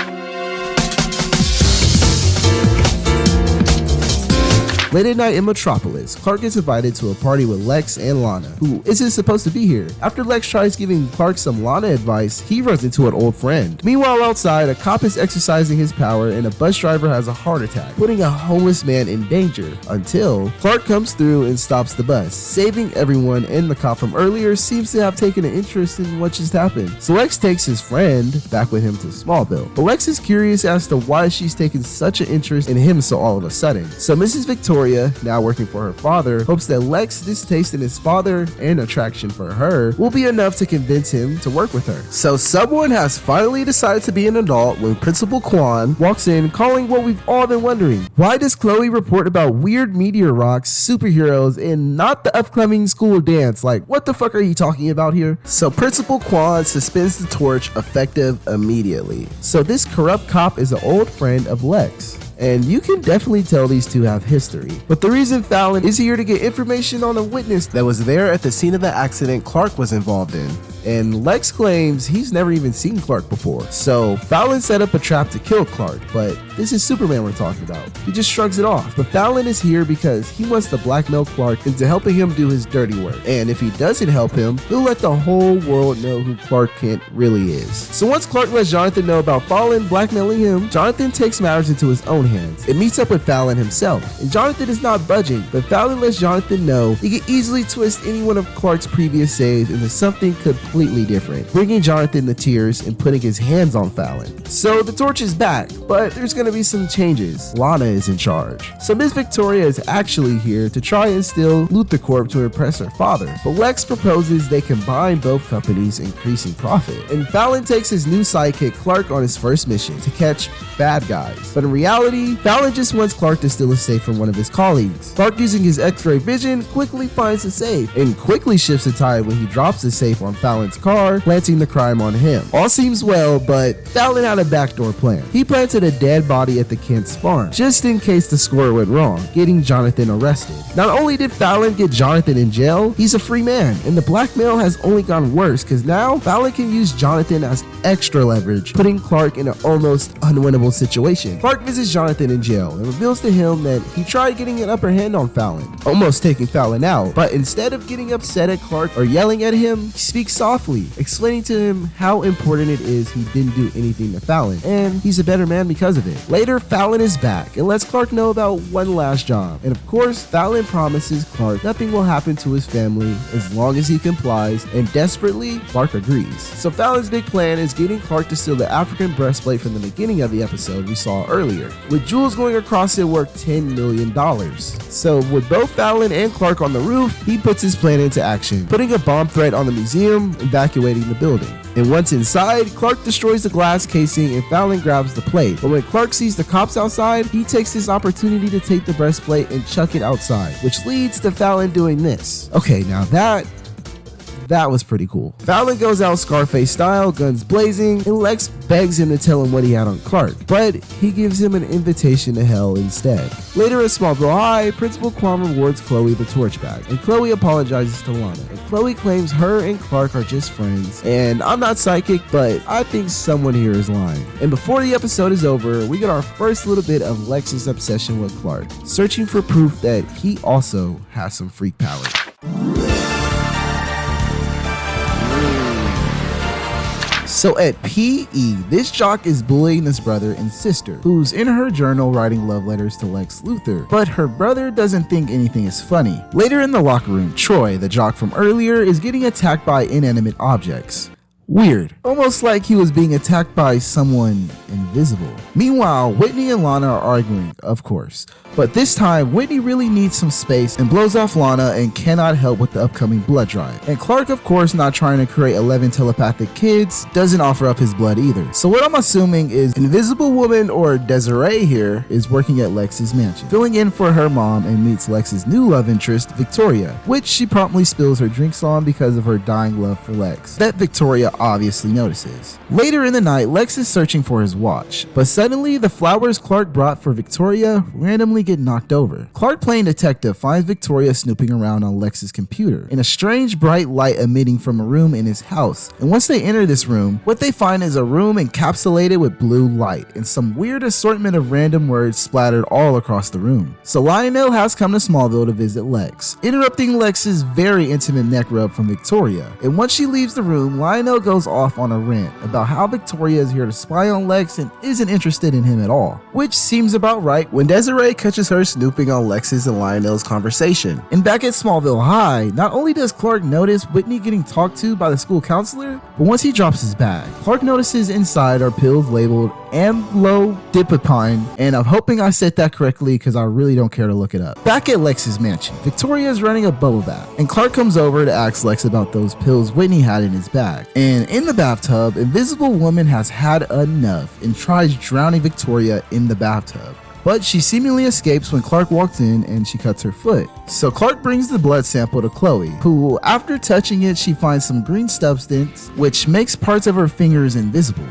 Late at night in Metropolis, Clark gets invited to a party with Lex and Lana, who isn't supposed to be here. After Lex tries giving Clark some Lana advice, he runs into an old friend. Meanwhile, outside, a cop is exercising his power and a bus driver has a heart attack, putting a homeless man in danger, until Clark comes through and stops the bus, saving everyone, and the cop from earlier seems to have taken an interest in what just happened. So Lex takes his friend back with him to Smallville. But Lex is curious as to why she's taken such an interest in him so all of a sudden. So Mrs. Victoria, now working for her father, hopes that Lex's distaste in his father and attraction for her will be enough to convince him to work with her. So someone has finally decided to be an adult when Principal Quan walks in, calling what we've all been wondering. Why does Chloe report about weird meteor rocks, superheroes, and not the upcoming school dance? Like, what the fuck are you talking about here? So Principal Quan suspends the torch, effective immediately. So this corrupt cop is an old friend of Lex, and you can definitely tell these two have history. But the reason Fallon is here to get information on a witness that was there at the scene of the accident Clark was involved in. And Lex claims he's never even seen Clark before. So Fallon set up a trap to kill Clark, but this is Superman we're talking about. He just shrugs it off. But Fallon is here because he wants to blackmail Clark into helping him do his dirty work. And if he doesn't help him, he'll let the whole world know who Clark Kent really is. So once Clark lets Jonathan know about Fallon blackmailing him, Jonathan takes matters into his own hands and meets up with Fallon himself. And Jonathan is not budging, but Fallon lets Jonathan know he can easily twist any one of Clark's previous saves into something completely different, bringing Jonathan to tears and putting his hands on Fallon. So the torch is back, but there's gonna be some changes. Lana is in charge. So Miss Victoria is actually here to try and steal LuthorCorp to impress her father, but Lex proposes they combine both companies, increasing profit. And Fallon takes his new sidekick Clark on his first mission to catch bad guys. But in reality, Fallon just wants Clark to steal a safe from one of his colleagues. Clark, using his X-ray vision, quickly finds the safe and quickly shifts the tide when he drops the safe on Fallon's car, planting the crime on him. All seems well, but Fallon had a backdoor plan. He planted a dead body at the Kent's farm, just in case the score went wrong, getting Jonathan arrested. Not only did Fallon get Jonathan in jail, he's a free man, and the blackmail has only gone worse because now Fallon can use Jonathan as extra leverage, putting Clark in an almost unwinnable situation. Clark visits Jonathan in jail and reveals to him that he tried getting an upper hand on Fallon, almost taking Fallon out, but instead of getting upset at Clark or yelling at him, he speaks softly, explaining to him how important it is he didn't do anything to Fallon, and he's a better man because of it. Later, Fallon is back and lets Clark know about one last job, and of course, Fallon promises Clark nothing will happen to his family as long as he complies, and desperately, Clark agrees. So Fallon's big plan is getting Clark to steal the African breastplate from the beginning of the episode we saw earlier, with jewels going across it worth $10 million. So with both Fallon and Clark on the roof, he puts his plan into action, putting a bomb threat on the museum, evacuating the building. And once inside, Clark destroys the glass casing and Fallon grabs the plate. But when Clark sees the cops outside, he takes this opportunity to take the breastplate and chuck it outside, which leads to Fallon doing this. Okay, now that was pretty cool. Fallon goes out Scarface style, guns blazing, and Lex begs him to tell him what he had on Clark, but he gives him an invitation to hell instead. Later at Smallville High, Principal Quan rewards Chloe the torch back, and Chloe apologizes to Lana. And Chloe claims her and Clark are just friends, and I'm not psychic, but I think someone here is lying. And before the episode is over, we get our first little bit of Lex's obsession with Clark, searching for proof that he also has some freak power. So at PE, this jock is bullying his brother and sister, who's in her journal writing love letters to Lex Luthor, but her brother doesn't think anything is funny. Later in the locker room, Troy, the jock from earlier, is getting attacked by inanimate objects. Weird. Almost like he was being attacked by someone invisible. Meanwhile, Whitney and Lana are arguing, of course. But this time, Whitney really needs some space and blows off Lana and cannot help with the upcoming blood drive. And Clark, of course, not trying to create 11 telepathic kids, doesn't offer up his blood either. So what I'm assuming is Invisible Woman, or Desiree here, is working at Lex's mansion, filling in for her mom, and meets Lex's new love interest, Victoria, which she promptly spills her drinks on because of her dying love for Lex, that Victoria obviously notices. Later in the night, Lex is searching for his watch. But suddenly, the flowers Clark brought for Victoria randomly get knocked over. Clark, playing detective, finds Victoria snooping around on Lex's computer in a strange bright light emitting from a room in his house. And once they enter this room, what they find is a room encapsulated with blue light and some weird assortment of random words splattered all across the room. So Lionel has come to Smallville to visit Lex, interrupting Lex's very intimate neck rub from Victoria. And once she leaves the room, Lionel goes off on a rant about how Victoria is here to spy on Lex and isn't interested in him at all, which seems about right when Desiree catches her snooping on Lex's and Lionel's conversation. And back at Smallville High, not only does Clark notice Whitney getting talked to by the school counselor, but once he drops his bag, Clark notices inside are pills labeled amlodipine, and I'm hoping I said that correctly because I really don't care to look it up. Back at Lex's mansion, Victoria is running a bubble bath, and Clark comes over to ask Lex about those pills Whitney had in his bag. And in the bathtub, Invisible Woman has had enough and tries drowning Victoria in the bathtub. But she seemingly escapes when Clark walks in and she cuts her foot. So Clark brings the blood sample to Chloe, who, after touching it, she finds some green substance which makes parts of her fingers invisible.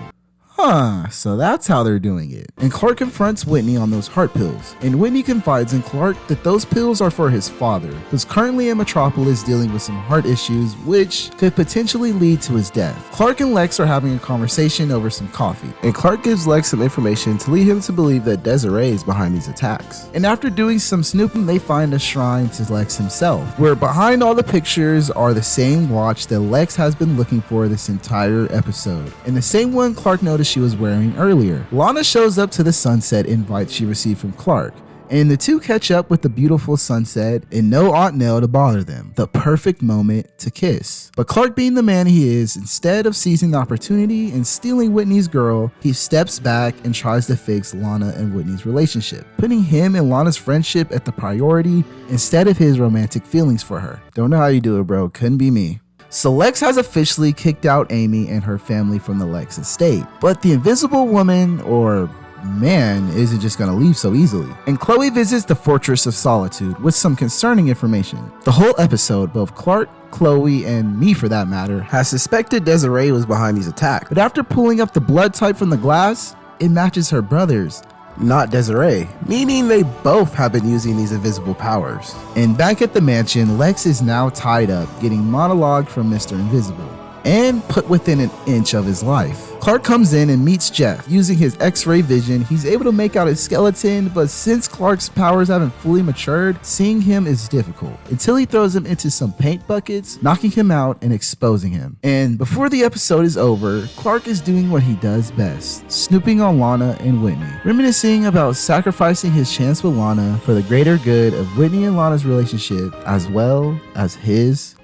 So that's how they're doing it. And Clark confronts Whitney on those heart pills, and Whitney confides in Clark that those pills are for his father, who's currently in Metropolis dealing with some heart issues which could potentially lead to his death. Clark and Lex are having a conversation over some coffee, and Clark gives Lex some information to lead him to believe that Desiree is behind these attacks. And after doing some snooping, they find a shrine to Lex himself, where behind all the pictures are the same watch that Lex has been looking for this entire episode, and the same one Clark noticed she was wearing earlier. Lana shows up to the sunset invite she received from Clark, and the two catch up with the beautiful sunset and no Aunt Nell to bother them. The perfect moment to kiss. But Clark, being the man he is, instead of seizing the opportunity and stealing Whitney's girl, he steps back and tries to fix Lana and Whitney's relationship, putting him and Lana's friendship at the priority instead of his romantic feelings for her. Don't know how you do it, bro. Couldn't be me. So Lex has officially kicked out Amy and her family from the Lex estate, but the Invisible Woman, or man, isn't just gonna leave so easily. And Chloe visits the Fortress of Solitude with some concerning information. The whole episode, both Clark, Chloe, and me for that matter, has suspected Desiree was behind these attacks, but after pulling up the blood type from the glass, it matches her brother's, not Desiree, meaning they both have been using these invisible powers. And back at the mansion, Lex is now tied up, getting monologue from Mr. Invisible, and put within an inch of his life. Clark comes in and meets Jeff. Using his X-ray vision, he's able to make out his skeleton, but since Clark's powers haven't fully matured, seeing him is difficult, until he throws him into some paint buckets, knocking him out and exposing him. And before the episode is over, Clark is doing what he does best, snooping on Lana and Whitney, reminiscing about sacrificing his chance with Lana for the greater good of Whitney and Lana's relationship, as well as his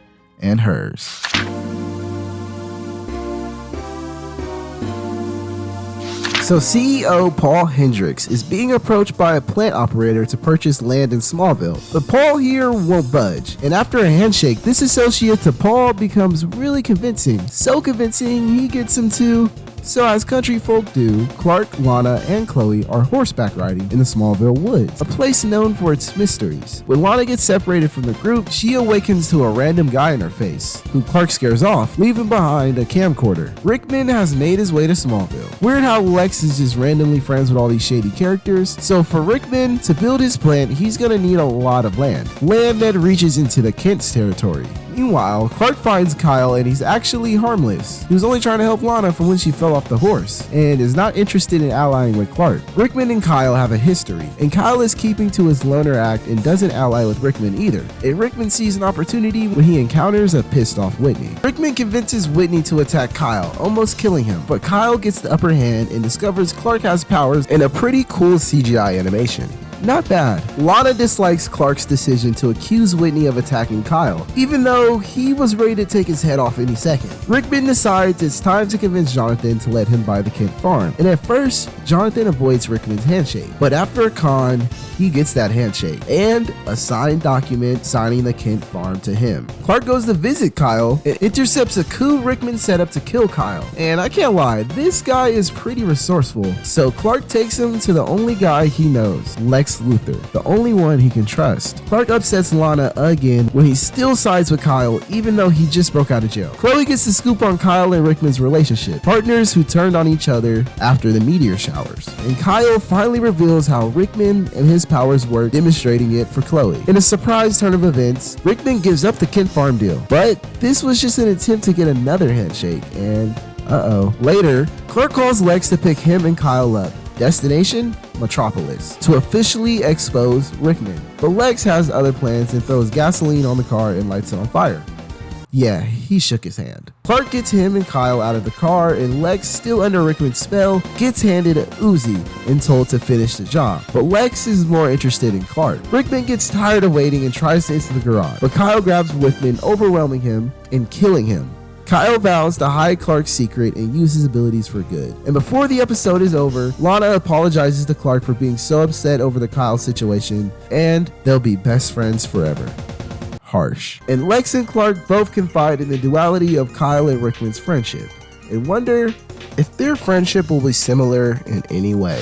and hers. So CEO Paul Hendricks is being approached by a plant operator to purchase land in Smallville, but Paul here won't budge. And after a handshake, this associate to Paul becomes really convincing. So convincing, he gets him to. So as country folk do, Clark, Lana, and Chloe are horseback riding in the Smallville woods, a place known for its mysteries. When Lana gets separated from the group, she awakens to a random guy in her face, who Clark scares off, leaving behind a camcorder. Rickman has made his way to Smallville. Weird how Lex is just randomly friends with all these shady characters, so for Rickman to build his plant, he's gonna need a lot of land that reaches into the Kent's territory. Meanwhile, Clark finds Kyle and he's actually harmless. He was only trying to help Lana from when she fell off the horse and is not interested in allying with Clark. Rickman and Kyle have a history, and Kyle is keeping to his loner act and doesn't ally with Rickman either. And Rickman sees an opportunity when he encounters a pissed off Whitney. Rickman convinces Whitney to attack Kyle, almost killing him, but Kyle gets the upper hand and discovers Clark has powers in a pretty cool CGI animation. Not bad. Lana dislikes Clark's decision to accuse Whitney of attacking Kyle, even though he was ready to take his head off any second. Rickman decides it's time to convince Jonathan to let him buy the Kent farm, and at first, Jonathan avoids Rickman's handshake, but after a con, he gets that handshake and a signed document signing the Kent farm to him. Clark goes to visit Kyle and intercepts a coup Rickman set up to kill Kyle, and I can't lie, this guy is pretty resourceful, so Clark takes him to the only guy he knows, Lex Lex Luthor, the only one he can trust. Clark upsets Lana again when he still sides with Kyle even though he just broke out of jail. Chloe gets the scoop on Kyle and Rickman's relationship, partners who turned on each other after the meteor showers. And Kyle finally reveals how Rickman and his powers work, demonstrating it for Chloe. In a surprise turn of events, Rickman gives up the Kent Farm deal, but this was just an attempt to get another handshake, and later, Clark calls Lex to pick him and Kyle up. Destination? Metropolis, to officially expose Rickman. But Lex has other plans and throws gasoline on the car and lights it on fire. Yeah, he shook his hand. Clark gets him and Kyle out of the car, and Lex, still under Rickman's spell, gets handed a Uzi and told to finish the job. But Lex is more interested in Clark. Rickman gets tired of waiting and tries to enter the garage, but Kyle grabs Rickman, overwhelming him and killing him. Kyle vows to hide Clark's secret and use his abilities for good. And before the episode is over, Lana apologizes to Clark for being so upset over the Kyle situation, and they'll be best friends forever. Harsh. And Lex and Clark both confide in the duality of Kyle and Rickman's friendship, and wonder if their friendship will be similar in any way.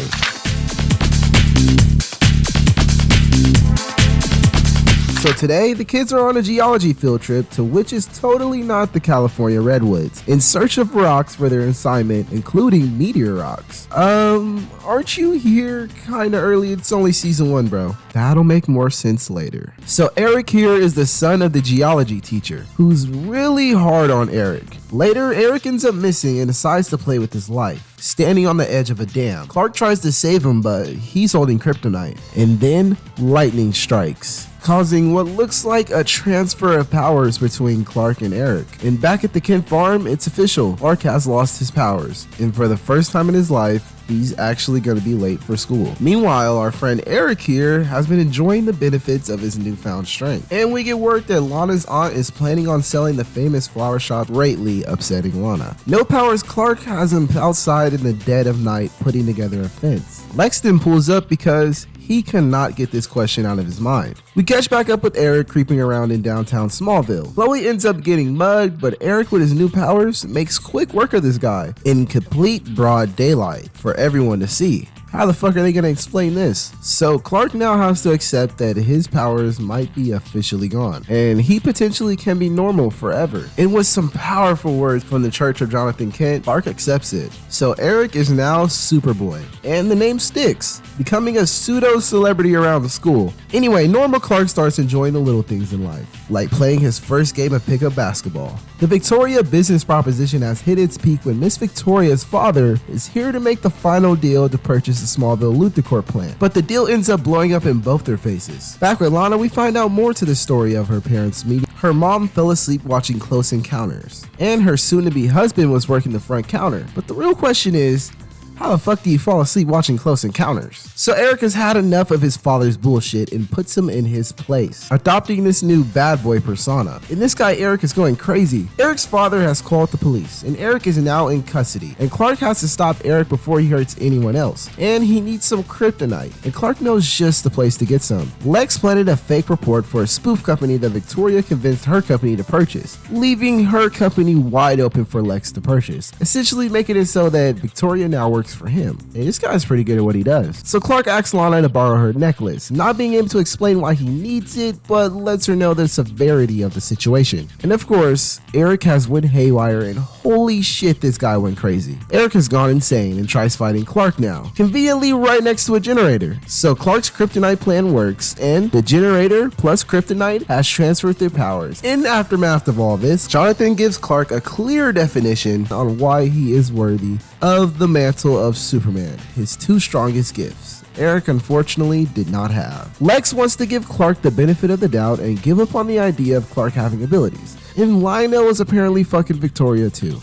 So today, the kids are on a geology field trip to which is totally not the California redwoods, in search of rocks for their assignment, including meteor rocks. Aren't you here kinda early? It's only season 1, bro. That'll make more sense later. So Eric here is the son of the geology teacher, who's really hard on Eric. Later, Eric ends up missing and decides to play with his life, standing on the edge of a dam. Clark tries to save him, but he's holding kryptonite. And then, lightning strikes, causing what looks like a transfer of powers between Clark and Eric. And back at the Kent farm, it's official. Clark has lost his powers, and for the first time in his life, he's actually going to be late for school. Meanwhile, our friend Eric here has been enjoying the benefits of his newfound strength. And we get word that Lana's aunt is planning on selling the famous flower shop, greatly upsetting Lana. No powers, Clark has him outside in the dead of night putting together a fence. Lex then pulls up because he cannot get this question out of his mind. We catch back up with Eric creeping around in downtown Smallville. Chloe ends up getting mugged, but Eric with his new powers makes quick work of this guy in complete broad daylight for everyone to see. How the fuck are they gonna explain this? So Clark now has to accept that his powers might be officially gone, and he potentially can be normal forever. And with some powerful words from the Church of Jonathan Kent, Clark accepts it. So Eric is now Superboy, and the name sticks, becoming a pseudo-celebrity around the school. Anyway, normal Clark starts enjoying the little things in life, like playing his first game of pickup basketball. The Victoria business proposition has hit its peak when Miss Victoria's father is here to make the final deal to purchase the Smallville Luthor plant, but the deal ends up blowing up in both their faces. Back with Lana, we find out more to the story of her parents' meeting. Her mom fell asleep watching Close Encounters, and her soon-to-be husband was working the front counter. But the real question is, how the fuck do you fall asleep watching Close Encounters? So Eric has had enough of his father's bullshit and puts him in his place, adopting this new bad boy persona. And this guy Eric is going crazy. Eric's father has called the police, and Eric is now in custody. And Clark has to stop Eric before he hurts anyone else. And he needs some kryptonite, and Clark knows just the place to get some. Lex planted a fake report for a spoof company that Victoria convinced her company to purchase, leaving her company wide open for Lex to purchase, essentially making it so that Victoria now works for him. And this guy's pretty good at what he does. So Clark asks Lana to borrow her necklace, not being able to explain why he needs it, but lets her know the severity of the situation. And of course, Eric has went haywire, and holy shit, this guy went crazy. Eric has gone insane and tries fighting Clark now, conveniently right next to a generator. So Clark's kryptonite plan works, and the generator plus kryptonite has transferred their powers. In the aftermath of all this, Jonathan gives Clark a clear definition on why he is worthy of the mantle of Superman, his two strongest gifts. Eric unfortunately did not have. Lex wants to give Clark the benefit of the doubt and give up on the idea of Clark having abilities. And Lionel is apparently fucking Victoria too.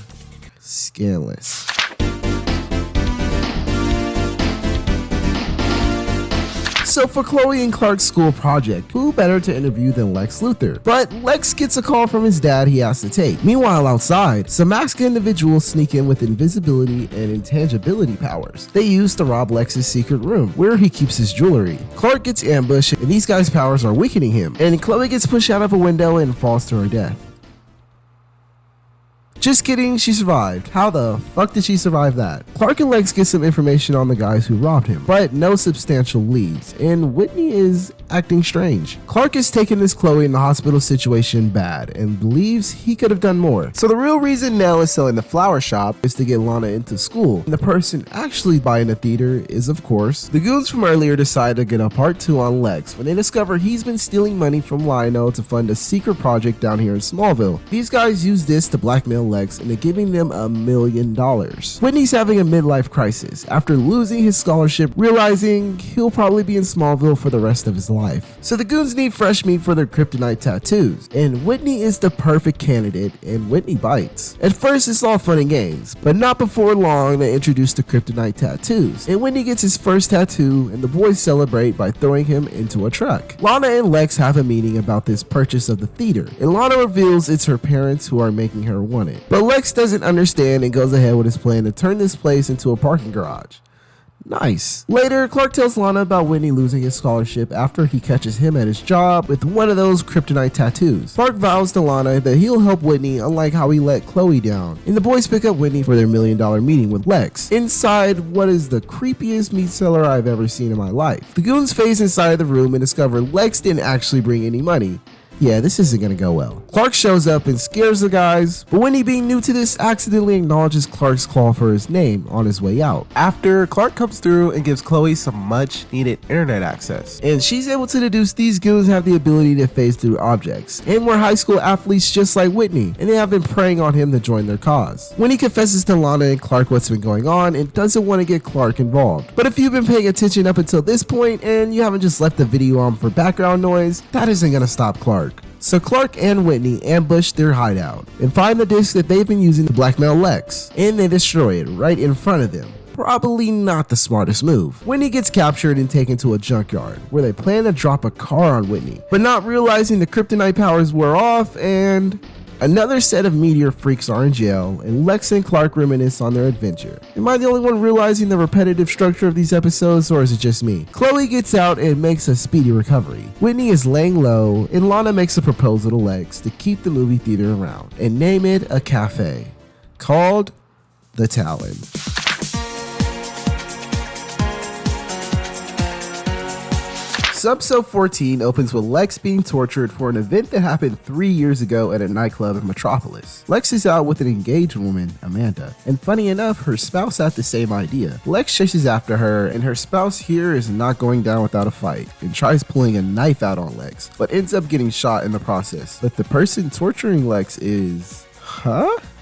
Scandalous. So for Chloe and Clark's school project, who better to interview than Lex Luthor? But Lex gets a call from his dad he has to take. Meanwhile, outside, some masked individuals sneak in with invisibility and intangibility powers. They use to rob Lex's secret room, where he keeps his jewelry. Clark gets ambushed, and these guys' powers are weakening him, and Chloe gets pushed out of a window and falls to her death. Just kidding, she survived. How the fuck did she survive that? Clark and Lex get some information on the guys who robbed him, but no substantial leads, and Whitney is acting strange. Clark is taking this Chloe in the hospital situation bad and believes he could have done more. So the real reason Nell is selling the flower shop is to get Lana into school, and the person actually buying the theater is, of course, the goons from earlier decide to get a part 2 on Lex when they discover he's been stealing money from Lionel to fund a secret project down here in Smallville. These guys use this to blackmail Lex into giving them $1 million. Whitney's having a midlife crisis after losing his scholarship, realizing he'll probably be in Smallville for the rest of his life. So the goons need fresh meat for their kryptonite tattoos, and Whitney is the perfect candidate, and Whitney bites. At first it's all fun and games, but not before long they introduce the kryptonite tattoos, and Whitney gets his first tattoo and the boys celebrate by throwing him into a truck. Lana and Lex have a meeting about this purchase of the theater, and Lana reveals it's her parents who are making her want it. But Lex doesn't understand and goes ahead with his plan to turn this place into a parking garage. Nice. Later, Clark tells Lana about Whitney losing his scholarship after he catches him at his job with one of those kryptonite tattoos. Clark vows to Lana that he'll help Whitney, unlike how he let Chloe down. And the boys pick up Whitney for their $1 million meeting with Lex, inside what is the creepiest meat cellar I've ever seen in my life. The goons phase inside the room and discover Lex didn't actually bring any money. Yeah, this isn't gonna go well. Clark shows up and scares the guys, but Whitney, being new to this, accidentally acknowledges Clark's call for his name on his way out. After, Clark comes through and gives Chloe some much needed internet access. And she's able to deduce these goons have the ability to phase through objects, and were high school athletes just like Whitney, and they have been preying on him to join their cause. Whitney confesses to Lana and Clark what's been going on and doesn't want to get Clark involved. But if you've been paying attention up until this point and you haven't just left the video on for background noise, that isn't gonna stop Clark. So Clark and Whitney ambush their hideout and find the disc that they've been using to blackmail Lex, and they destroy it right in front of them. Probably not the smartest move. Whitney gets captured and taken to a junkyard where they plan to drop a car on Whitney, but not realizing the kryptonite powers were off, and another set of meteor freaks are in jail, and Lex and Clark reminisce on their adventure. Am I the only one realizing the repetitive structure of these episodes, or is it just me? Chloe gets out and makes a speedy recovery. Whitney is laying low, and Lana makes a proposal to Lex to keep the movie theater around and name it a cafe called The Talon. Episode 14 opens with Lex being tortured for an event that happened 3 years ago at a nightclub in Metropolis. Lex is out with an engaged woman, Amanda, and funny enough, her spouse had the same idea. Lex chases after her, and her spouse here is not going down without a fight and tries pulling a knife out on Lex, but ends up getting shot in the process. But the person torturing Lex is...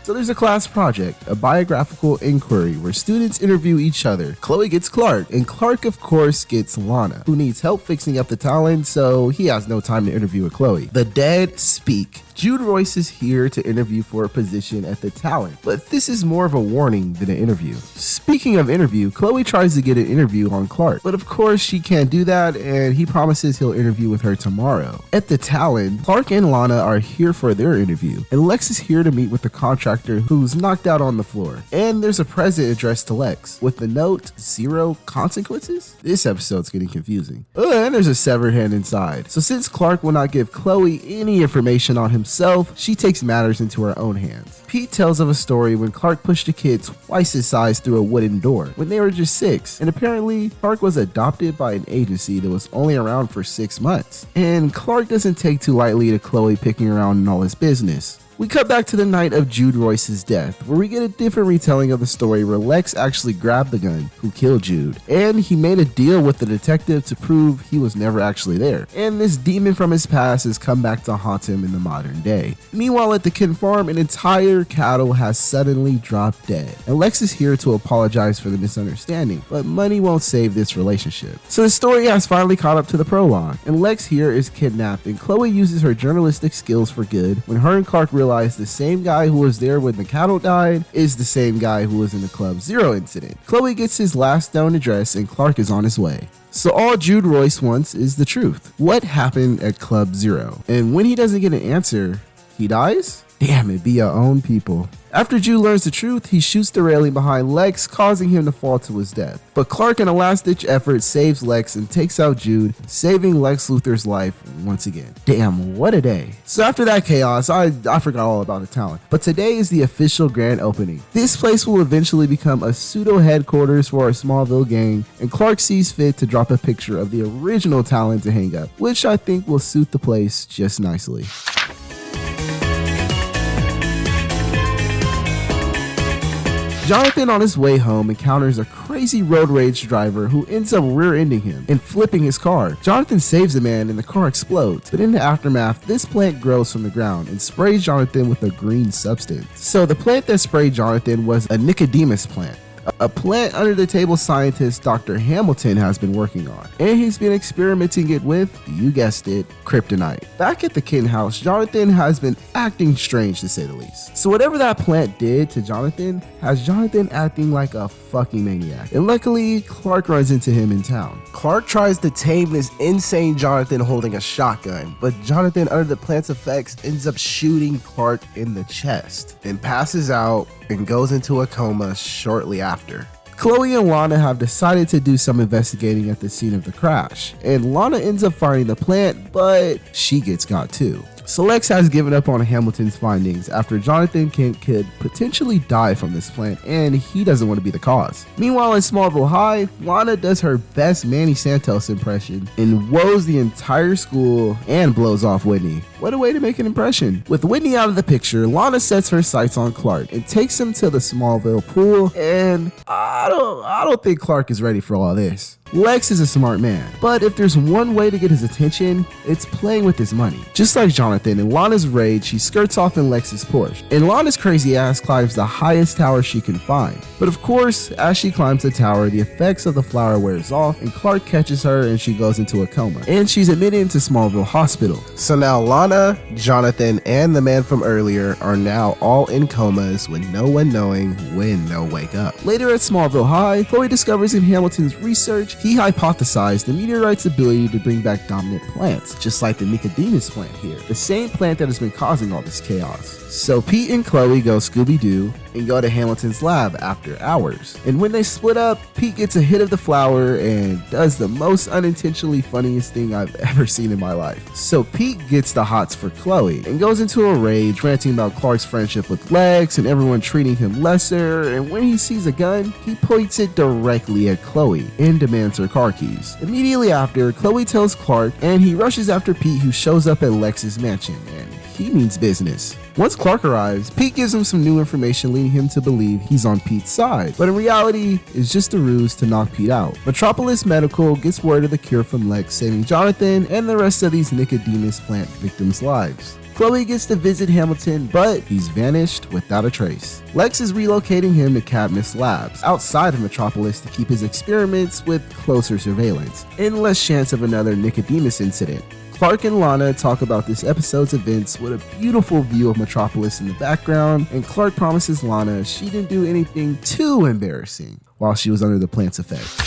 So there's a class project, a biographical inquiry where students interview each other. Chloe gets Clark, and Clark of course gets Lana, who needs help fixing up the Talon, so he has no time to interview with Chloe. The dead speak. Jude Royce is here to interview for a position at the Talon, but this is more of a warning than an interview. Speaking of interview, Chloe tries to get an interview on Clark, but of course she can't do that, and he promises he'll interview with her tomorrow. At the Talon, Clark and Lana are here for their interview, and Lex is here to meet with the contractor who's knocked out on the floor. And there's a present addressed to Lex with the note, 0 consequences? This episode's getting confusing. And there's a severed hand inside. So since Clark will not give Chloe any information on himself, she takes matters into her own hands. Pete tells of a story when Clark pushed a kid twice his size through a wooden door when they were just 6, and apparently Clark was adopted by an agency that was only around for 6 months. And Clark doesn't take too lightly to Chloe picking around in all his business. We cut back to the night of Jude Royce's death, where we get a different retelling of the story where Lex actually grabbed the gun who killed Jude, and he made a deal with the detective to prove he was never actually there. And this demon from his past has come back to haunt him in the modern day. Meanwhile, at the Kin farm, an entire cattle has suddenly dropped dead, and Lex is here to apologize for the misunderstanding, but money won't save this relationship. So the story has finally caught up to the prologue, and Lex here is kidnapped, and Chloe uses her journalistic skills for good when her and Clark realize the same guy who was there when the cattle died is the same guy who was in the Club Zero incident. Chloe gets his last known address, and Clark is on his way. So all Jude Royce wants is the truth. What happened at Club Zero? And when he doesn't get an answer, he dies? Damn it, be your own people. After Jude learns the truth, he shoots the railing behind Lex, causing him to fall to his death. But Clark, in a last-ditch effort, saves Lex and takes out Jude, saving Lex Luthor's life once again. Damn, what a day. So after that chaos, I forgot all about the talent. But today is the official grand opening. This place will eventually become a pseudo-headquarters for our Smallville gang, and Clark sees fit to drop a picture of the original talent to hang up, which I think will suit the place just nicely. Jonathan on his way home encounters a crazy road rage driver who ends up rear-ending him and flipping his car. Jonathan saves the man and the car explodes, but in the aftermath, this plant grows from the ground and sprays Jonathan with a green substance. So the plant that sprayed Jonathan was a Nicodemus plant, a plant under the table scientist Dr. Hamilton has been working on, and he's been experimenting it with, you guessed it, kryptonite. Back at the Kent house, Jonathan has been acting strange to say the least. So whatever that plant did to Jonathan has Jonathan acting like a fucking maniac, and luckily Clark runs into him in town. Clark tries to tame this insane Jonathan holding a shotgun, but Jonathan, under the plant's effects, ends up shooting Clark in the chest and passes out and goes into a coma shortly after. Chloe and Lana have decided to do some investigating at the scene of the crash, and Lana ends up finding the plant, but she gets got too. So Lex has given up on Hamilton's findings after Jonathan Kent could potentially die from this plant, and he doesn't want to be the cause. Meanwhile, in Smallville High, Lana does her best Manny Santos impression and woes the entire school and blows off Whitney. What a way to make an impression. With Whitney out of the picture, Lana sets her sights on Clark and takes him to the Smallville pool, and I don't think Clark is ready for all this. Lex is a smart man, but if there's one way to get his attention, it's playing with his money. Just like Jonathan, in Lana's rage, she skirts off in Lex's Porsche, and Lana's crazy ass climbs the highest tower she can find. But of course, as she climbs the tower, the effects of the flower wears off, and Clark catches her and she goes into a coma, and she's admitted into Smallville Hospital. So now Lana, Jonathan, and the man from earlier are now all in comas with no one knowing when they'll wake up. Later at Smallville High, Chloe discovers in Hamilton's research, he hypothesized the meteorite's ability to bring back dominant plants, just like the Nicodemus plant here, the same plant that has been causing all this chaos. So Pete and Chloe go Scooby-Doo and go to Hamilton's lab after hours. And when they split up, Pete gets a hit of the flower and does the most unintentionally funniest thing I've ever seen in my life. So Pete gets the hots for Chloe and goes into a rage, ranting about Clark's friendship with Lex and everyone treating him lesser, and when he sees a gun, he points it directly at Chloe and demands her car keys. Immediately after, Chloe tells Clark, and he rushes after Pete, who shows up at Lex's mansion, and he means business. Once Clark arrives, Pete gives him some new information, leading him to believe he's on Pete's side, but in reality, it's just a ruse to knock Pete out. Metropolis Medical gets word of the cure from Lex, saving Jonathan and the rest of these Nicodemus plant victims' lives. Chloe gets to visit Hamilton, but he's vanished without a trace. Lex is relocating him to Cadmus Labs, outside of Metropolis, to keep his experiments with closer surveillance, and less chance of another Nicodemus incident. Clark and Lana talk about this episode's events with a beautiful view of Metropolis in the background, and Clark promises Lana she didn't do anything too embarrassing while she was under the plant's effect.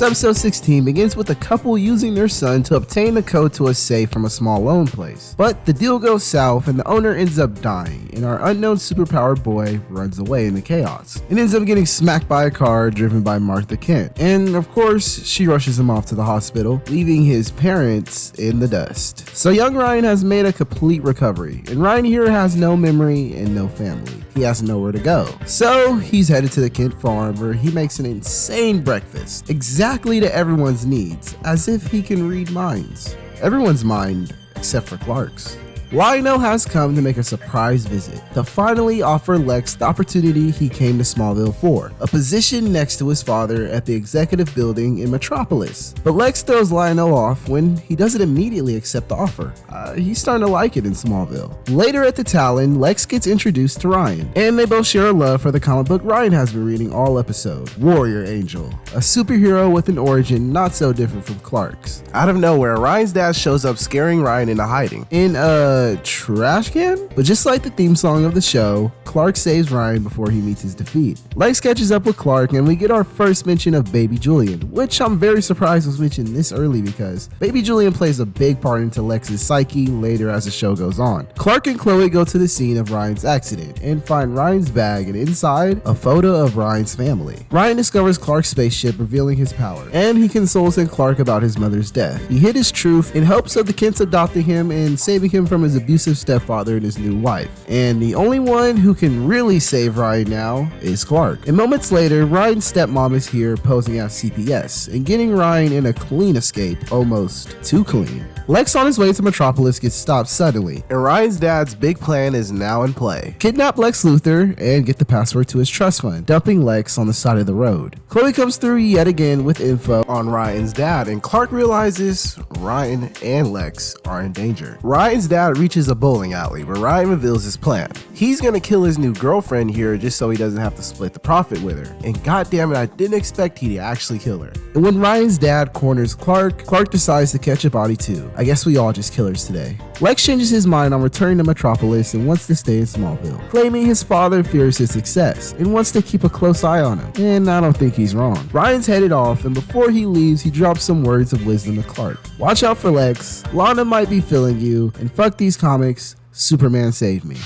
Episode 16 begins with a couple using their son to obtain the code to a safe from a small loan place. But the deal goes south and the owner ends up dying, and our unknown superpowered boy runs away in the chaos and ends up getting smacked by a car driven by Martha Kent. And of course, she rushes him off to the hospital, leaving his parents in the dust. So young Ryan has made a complete recovery, and Ryan here has no memory and no family. He has nowhere to go. So he's headed to the Kent farm, where he makes an insane breakfast, exactly to everyone's needs, as if he can read minds. Everyone's mind except for Clark's. Lionel has come to make a surprise visit to finally offer Lex the opportunity he came to Smallville for, a position next to his father at the executive building in Metropolis. But Lex throws Lionel off when he doesn't immediately accept the offer. He's starting to like it in Smallville. Later at the Talon, Lex gets introduced to Ryan, and they both share a love for the comic book Ryan has been reading all episode, Warrior Angel, a superhero with an origin not so different from Clark's. Out of nowhere, Ryan's dad shows up, scaring Ryan into hiding. In a trash can? But just like the theme song of the show, Clark saves Ryan before he meets his defeat. Lex catches up with Clark and we get our first mention of Baby Julian, which I'm very surprised was mentioned this early because Baby Julian plays a big part into Lex's psyche later as the show goes on. Clark and Chloe go to the scene of Ryan's accident and find Ryan's bag and inside a photo of Ryan's family. Ryan discovers Clark's spaceship revealing his power and he consoles Clark about his mother's death. He hid his truth in hopes of the Kents adopting him and saving him from his abusive stepfather and his new wife. And the only one who can really save Ryan now is Clark. And moments later, Ryan's stepmom is here posing as CPS and getting Ryan in a clean escape, almost too clean. Lex on his way to Metropolis gets stopped suddenly, and Ryan's dad's big plan is now in play. Kidnap Lex Luthor and get the password to his trust fund, dumping Lex on the side of the road. Chloe comes through yet again with info on Ryan's dad, and Clark realizes Ryan and Lex are in danger. Ryan's dad reaches a bowling alley where Ryan reveals his plan. He's gonna kill his new girlfriend here just so he doesn't have to split the profit with her. And goddammit, I didn't expect he'd actually kill her. And when Ryan's dad corners Clark, Clark decides to catch a body too. I guess we all just killers today. Lex changes his mind on returning to Metropolis and wants to stay in Smallville, claiming his father fears his success and wants to keep a close eye on him. And I don't think he's wrong. Ryan's headed off, and before he leaves, he drops some words of wisdom to Clark. Watch out for Lex, Lana might be feeling you, and fuck these comics, Superman saved me.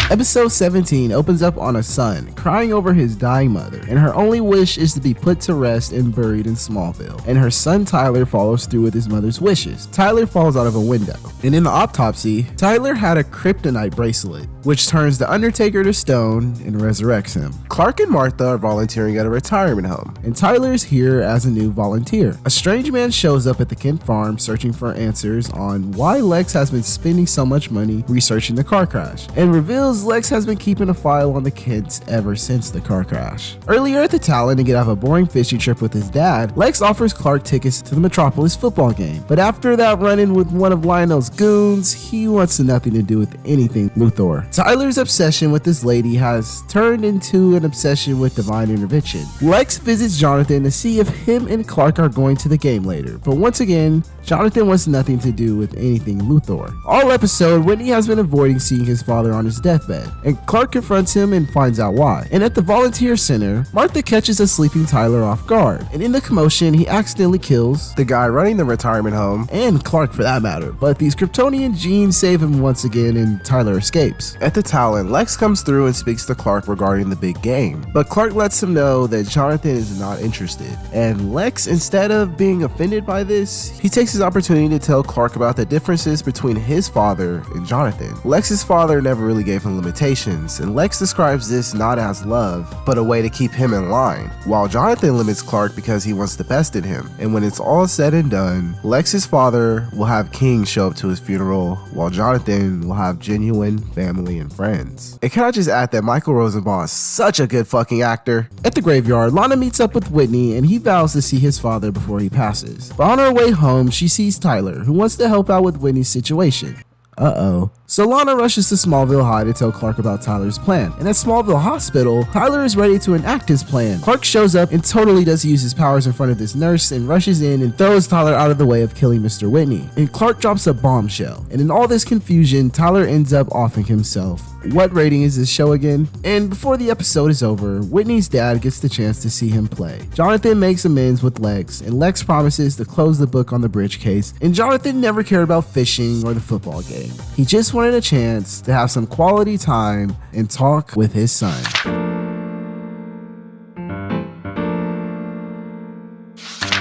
Episode 17 opens up on a son crying over his dying mother, and her only wish is to be put to rest and buried in Smallville. And her son Tyler follows through with his mother's wishes. Tyler falls out of a window, and in the autopsy, Tyler had a kryptonite bracelet, which turns the Undertaker to stone and resurrects him. Clark and Martha are volunteering at a retirement home, and Tyler's here as a new volunteer. A strange man shows up at the Kent farm searching for answers on why Lex has been spending so much money researching the car crash, and reveals Lex has been keeping a file on the Kents ever since the car crash. Earlier at the Talon to get off a boring fishing trip with his dad, Lex offers Clark tickets to the Metropolis football game. But after that run-in with one of Lionel's goons, he wants nothing to do with anything Luthor. Tyler's obsession with this lady has turned into an obsession with divine intervention. Lex visits Jonathan to see if him and Clark are going to the game later, but once again, Jonathan wants nothing to do with anything Luthor. All episode, Whitney has been avoiding seeing his father on his deathbed, and Clark confronts him and finds out why. And at the volunteer center, Martha catches a sleeping Tyler off guard, and in the commotion, he accidentally kills the guy running the retirement home, and Clark for that matter, but these Kryptonian genes save him once again and Tyler escapes. At the Talon, Lex comes through and speaks to Clark regarding the big game, but Clark lets him know that Jonathan is not interested, and Lex, instead of being offended by this, he takes his opportunity to tell Clark about the differences between his father and Jonathan. Lex's father never really gave him limitations, and Lex describes this not as love, but a way to keep him in line, while Jonathan limits Clark because he wants the best in him. And when it's all said and done, Lex's father will have King show up to his funeral, while Jonathan will have genuine family and friends. And can I just add that Michael Rosenbaum is such a good fucking actor? At the graveyard, Lana meets up with Whitney and he vows to see his father before he passes. But on her way home, she sees Tyler, who wants to help out with Whitney's situation. Uh-oh. So Lana rushes to Smallville High to tell Clark about Tyler's plan, and at Smallville Hospital, Tyler is ready to enact his plan. Clark shows up and totally does use his powers in front of this nurse and rushes in and throws Tyler out of the way of killing Mr. Whitney. And Clark drops a bombshell, and in all this confusion, Tyler ends up offing himself. What rating is this show again? And before the episode is over, Whitney's dad gets the chance to see him play. Jonathan makes amends with Lex, and Lex promises to close the book on the bridge case, and Jonathan never cared about fishing or the football game. He just wanted a chance to have some quality time and talk with his son.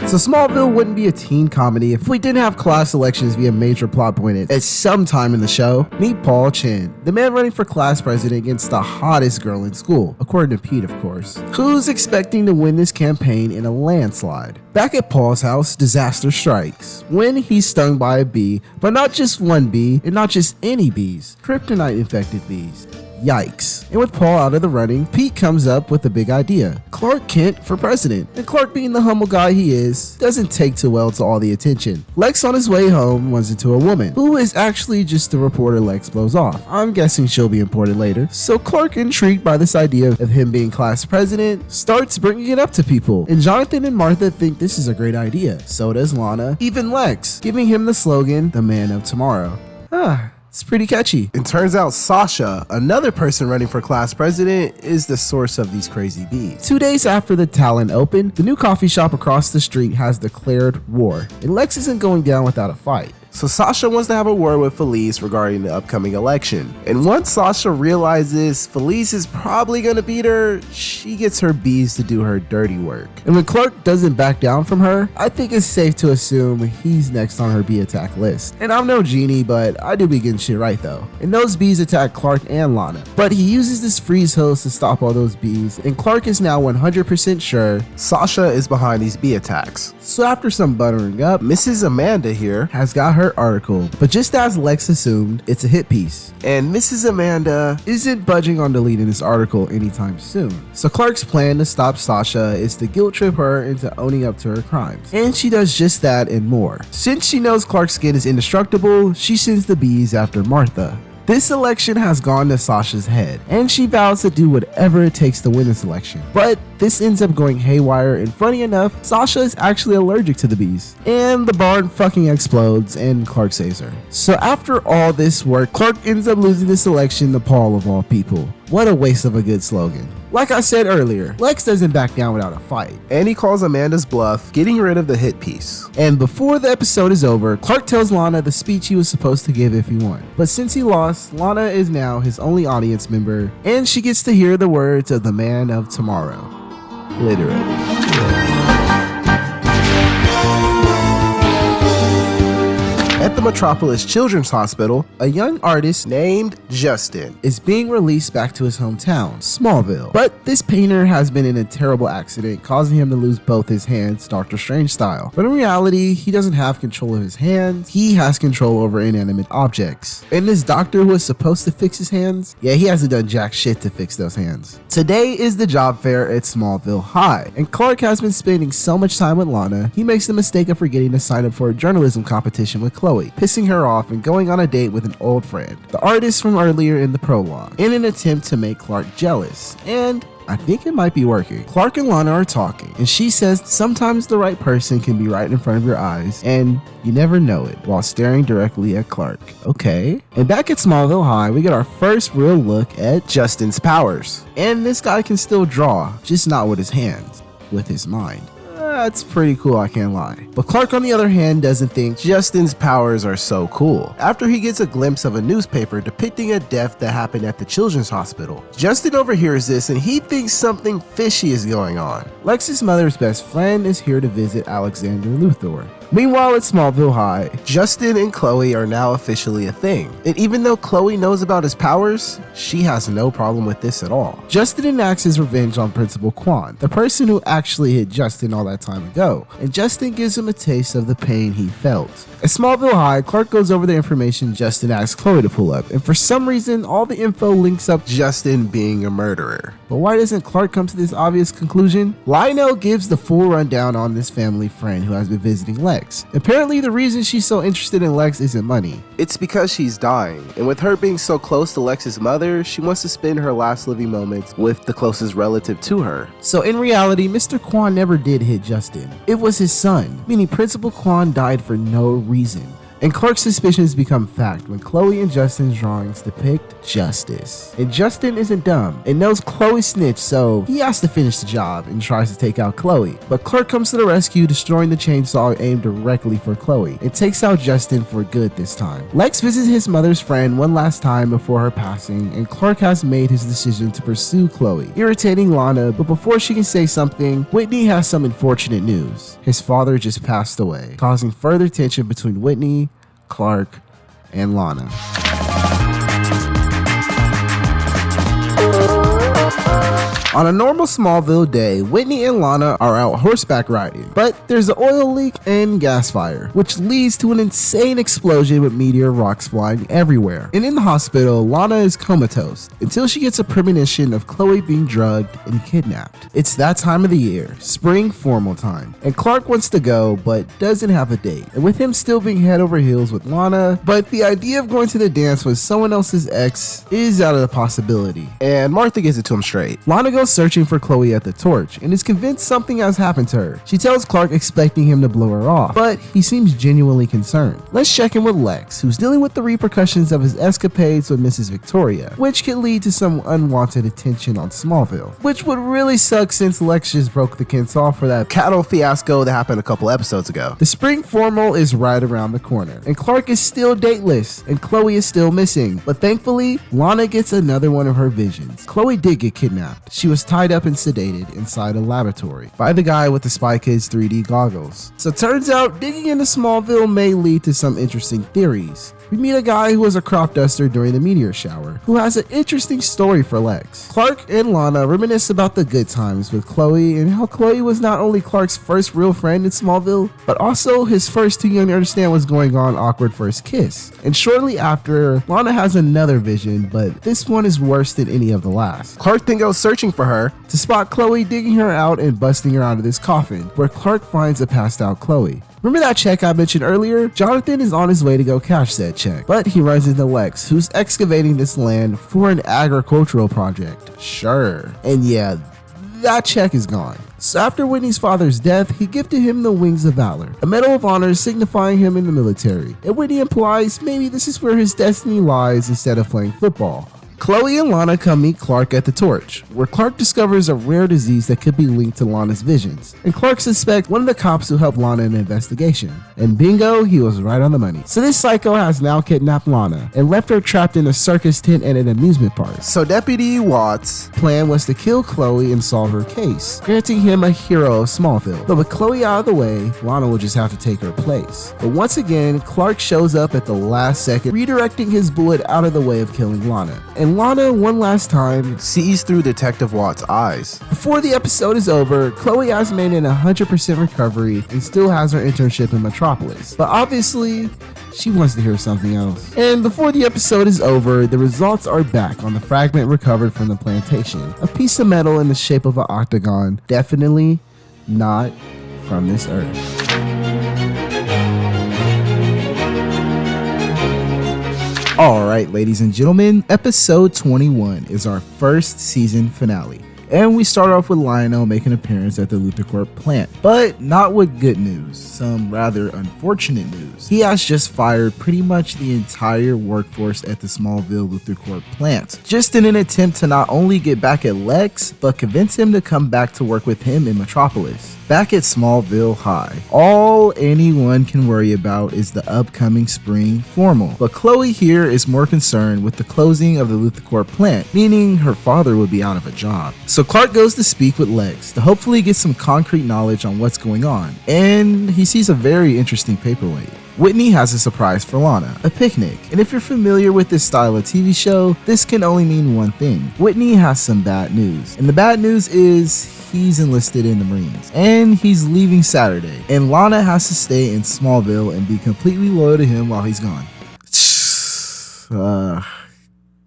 So Smallville wouldn't be a teen comedy if we didn't have class elections be a major plot point at some time in the show. Meet Paul Chen, the man running for class president against the hottest girl in school, according to Pete of course, who's expecting to win this campaign in a landslide. Back at Paul's house, disaster strikes when he's stung by a bee, but not just one bee and not just any bees, kryptonite infected bees. Yikes. And with Paul out of the running, Pete comes up with a big idea. Clark Kent for president. And Clark, being the humble guy he is, doesn't take too well to all the attention. Lex on his way home runs into a woman, who is actually just the reporter Lex blows off. I'm guessing she'll be important later. So Clark, intrigued by this idea of him being class president, starts bringing it up to people. And Jonathan and Martha think this is a great idea. So does Lana, even Lex, giving him the slogan, the man of tomorrow. It's pretty catchy. It turns out Sasha, another person running for class president, is the source of these crazy bees. 2 days after the Talon opened, the new coffee shop across the street has declared war, and Lex isn't going down without a fight. So Sasha wants to have a word with Filmz regarding the upcoming election. And once Sasha realizes Filmz is probably gonna beat her, she gets her bees to do her dirty work. And when Clark doesn't back down from her, I think it's safe to assume he's next on her bee attack list. And I'm no genie, but I do be getting shit right though. And those bees attack Clark and Lana. But he uses this freeze hose to stop all those bees, and Clark is now 100% sure Sasha is behind these bee attacks. So after some buttering up, Mrs. Amanda here has got her article, but just as Lex assumed, it's a hit piece. And Mrs. Amanda isn't budging on deleting this article anytime soon. So Clark's plan to stop Sasha is to guilt trip her into owning up to her crimes. And she does just that and more. Since she knows Clark's skin is indestructible, she sends the bees after Martha. This election has gone to Sasha's head, and she vows to do whatever it takes to win this election. But this ends up going haywire, and funny enough, Sasha is actually allergic to the bees. And the barn fucking explodes, and Clark saves her. So after all this work, Clark ends up losing this election to Paul of all people. What a waste of a good slogan. Like I said earlier, Lex doesn't back down without a fight. And he calls Amanda's bluff, getting rid of the hit piece. And before the episode is over, Clark tells Lana the speech he was supposed to give if he won. But since he lost, Lana is now his only audience member, and she gets to hear the words of the man of tomorrow. Literally. At the Metropolis Children's Hospital, a young artist named Justin is being released back to his hometown, Smallville. But this painter has been in a terrible accident, causing him to lose both his hands, Doctor Strange style. But in reality, he doesn't have control of his hands, he has control over inanimate objects. And this doctor who is supposed to fix his hands, yeah, he hasn't done jack shit to fix those hands. Today is the job fair at Smallville High, and Clark has been spending so much time with Lana, he makes the mistake of forgetting to sign up for a journalism competition with Chloe, pissing her off and going on a date with an old friend, the artist from earlier in the prologue, in an attempt to make Clark jealous. And I think it might be working. Clark and Lana are talking, and she says sometimes the right person can be right in front of your eyes, and you never know it, while staring directly at Clark. Okay. And back at Smallville High, we get our first real look at Justin's powers. And this guy can still draw, just not with his hands, with his mind. That's pretty cool, I can't lie. But Clark, on the other hand, doesn't think Justin's powers are so cool. After he gets a glimpse of a newspaper depicting a death that happened at the children's hospital, Justin overhears this and he thinks something fishy is going on. Lex's mother's best friend is here to visit Alexander Luthor. Meanwhile, at Smallville High, Justin and Chloe are now officially a thing. And even though Chloe knows about his powers, she has no problem with this at all. Justin enacts his revenge on Principal Quan, the person who actually hit Justin all that time ago, and Justin gives him a taste of the pain he felt. At Smallville High, Clark goes over the information Justin asks Chloe to pull up, and for some reason, all the info links up Justin being a murderer. But why doesn't Clark come to this obvious conclusion? Lionel gives the full rundown on this family friend who has been visiting Lex. Apparently, the reason she's so interested in Lex isn't money. It's because she's dying, and with her being so close to Lex's mother, she wants to spend her last living moments with the closest relative to her. So in reality, Mr. Quan never did hit Justin. It was his son, meaning Principal Quan died for no reason. And Clark's suspicions become fact when Chloe and Justin's drawings depict justice. And Justin isn't dumb and knows Chloe snitched, so he has to finish the job and tries to take out Chloe. But Clark comes to the rescue, destroying the chainsaw aimed directly for Chloe, and takes out Justin for good this time. Lex visits his mother's friend one last time before her passing, and Clark has made his decision to pursue Chloe, irritating Lana, but before she can say something, Whitney has some unfortunate news. His father just passed away, causing further tension between Whitney, Clark, and Lana. On a normal Smallville day, Whitney and Lana are out horseback riding, but there's an oil leak and gas fire, which leads to an insane explosion with meteor rocks flying everywhere. And in the hospital, Lana is comatose until she gets a premonition of Chloe being drugged and kidnapped. It's that time of the year, spring formal time, and Clark wants to go but doesn't have a date. And with him still being head over heels with Lana, but the idea of going to the dance with someone else's ex is out of the possibility. And Martha gets it to him straight. Lana goes searching for Chloe at the torch and is convinced something has happened to her. She tells Clark expecting him to blow her off, but he seems genuinely concerned. Let's check in with Lex, who's dealing with the repercussions of his escapades with Mrs. Victoria, which could lead to some unwanted attention on Smallville, which would really suck since Lex just broke the Kents off for that cattle fiasco that happened a couple episodes ago. The spring formal is right around the corner, and Clark is still dateless, and Chloe is still missing, but thankfully, Lana gets another one of her visions. Chloe did get kidnapped. She was tied up and sedated inside a laboratory by the guy with the Spy Kids 3D goggles. So turns out digging into Smallville may lead to some interesting theories. We meet a guy who was a crop duster during the meteor shower, who has an interesting story for Lex. Clark and Lana reminisce about the good times with Chloe and how Chloe was not only Clark's first real friend in Smallville, but also his first too young to understand what's going on awkward first kiss. And shortly after, Lana has another vision, but this one is worse than any of the last. Clark then goes searching for her to spot Chloe, digging her out and busting her out of this coffin, where Clark finds a passed out Chloe. Remember that check I mentioned earlier? Jonathan is on his way to go cash that check, but he runs into Lex, who's excavating this land for an agricultural project. Sure. And yeah, that check is gone. So after Whitney's father's death, he gifted him the Wings of Valor, a medal of honor signifying him in the military. And Whitney implies maybe this is where his destiny lies instead of playing football. Chloe and Lana come meet Clark at the torch, where Clark discovers a rare disease that could be linked to Lana's visions, and Clark suspects one of the cops who helped Lana in the investigation. And bingo, he was right on the money. So this psycho has now kidnapped Lana and left her trapped in a circus tent at an amusement park. So Deputy Watts' plan was to kill Chloe and solve her case, granting him a hero of Smallville. But with Chloe out of the way, Lana will just have to take her place. But once again, Clark shows up at the last second, redirecting his bullet out of the way of killing Lana. And Lana, one last time, sees through Detective Watts' eyes. Before the episode is over, Chloe has made an 100% recovery and still has her internship in Metropolis. But obviously, she wants to hear something else. And before the episode is over, the results are back on the fragment recovered from the plantation. A piece of metal in the shape of an octagon, definitely not from this earth. Alright, ladies and gentlemen, episode 21 is our first season finale. And we start off with Lionel making an appearance at the LuthorCorp plant, but not with good news, some rather unfortunate news. He has just fired pretty much the entire workforce at the Smallville LuthorCorp plant, just in an attempt to not only get back at Lex, but convince him to come back to work with him in Metropolis. Back at Smallville High, all anyone can worry about is the upcoming spring formal. But Chloe here is more concerned with the closing of the LuthorCorp plant, meaning her father would be out of a job. So Clark goes to speak with Lex to hopefully get some concrete knowledge on what's going on, and he sees a very interesting paperweight. Whitney has a surprise for Lana, a picnic, and if you're familiar with this style of TV show, this can only mean one thing. Whitney has some bad news, and the bad news is he's enlisted in the Marines, and he's leaving Saturday, and Lana has to stay in Smallville and be completely loyal to him while he's gone.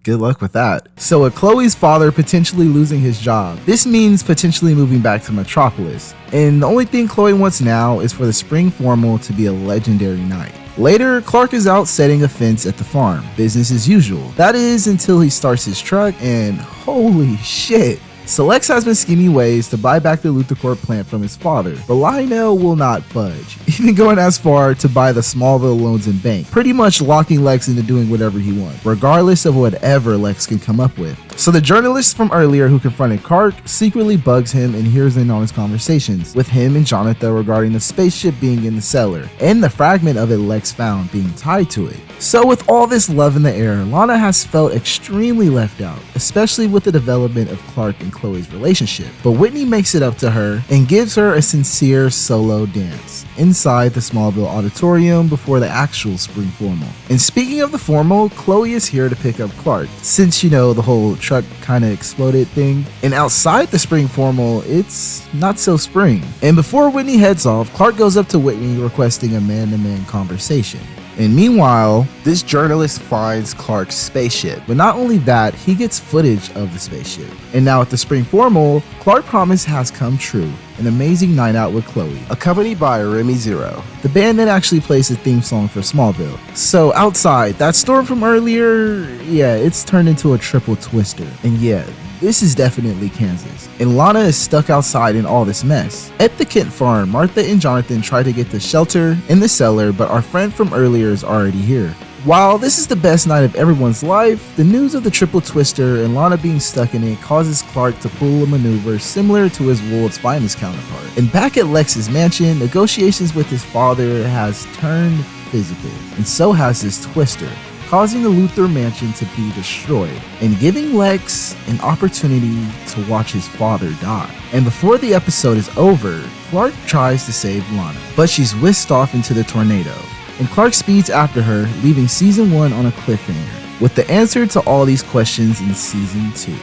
Good luck with that. So with Chloe's father potentially losing his job, this means potentially moving back to Metropolis. And the only thing Chloe wants now is for the spring formal to be a legendary night. Later, Clark is out setting a fence at the farm, business as usual. That is until he starts his truck and holy shit. So Lex has been scheming ways to buy back the LuthorCorp plant from his father, but Lionel will not budge, even going as far to buy the Smallville loans and bank, pretty much locking Lex into doing whatever he wants, regardless of whatever Lex can come up with. So the journalist from earlier who confronted Clark secretly bugs him and hears in on his conversations with him and Jonathan regarding the spaceship being in the cellar, and the fragment of it Lex found being tied to it. So with all this love in the air, Lana has felt extremely left out, especially with the development of Clark and Chloe's relationship. But Whitney makes it up to her and gives her a sincere solo dance inside the Smallville auditorium before the actual spring formal. And speaking of the formal, Chloe is here to pick up Clark, since you know the whole truck kind of exploded thing. And outside the spring formal, it's not so spring. And before Whitney heads off, Clark goes up to Whitney requesting a man-to-man conversation. And meanwhile, this journalist finds Clark's spaceship. But not only that, he gets footage of the spaceship. And now at the spring formal, Clark's promise has come true. An amazing night out with Chloe, accompanied by Remy Zero. The band then actually plays the theme song for Smallville. So outside, that storm from earlier, yeah, it's turned into a triple twister. And yeah, this is definitely Kansas. And Lana is stuck outside in all this mess. At the Kent farm, Martha and Jonathan try to get the shelter in the cellar, but our friend from earlier is already here. While this is the best night of everyone's life, the news of the triple twister and Lana being stuck in it causes Clark to pull a maneuver similar to his world's finest counterpart. And back at Lex's mansion, negotiations with his father has turned physical, and so has this twister, causing the Luthor mansion to be destroyed and giving Lex an opportunity to watch his father die. And before the episode is over, Clark tries to save Lana, but she's whisked off into the tornado. And Clark speeds after her, leaving season 1 on a cliffhanger, with the answer to all these questions in season 2.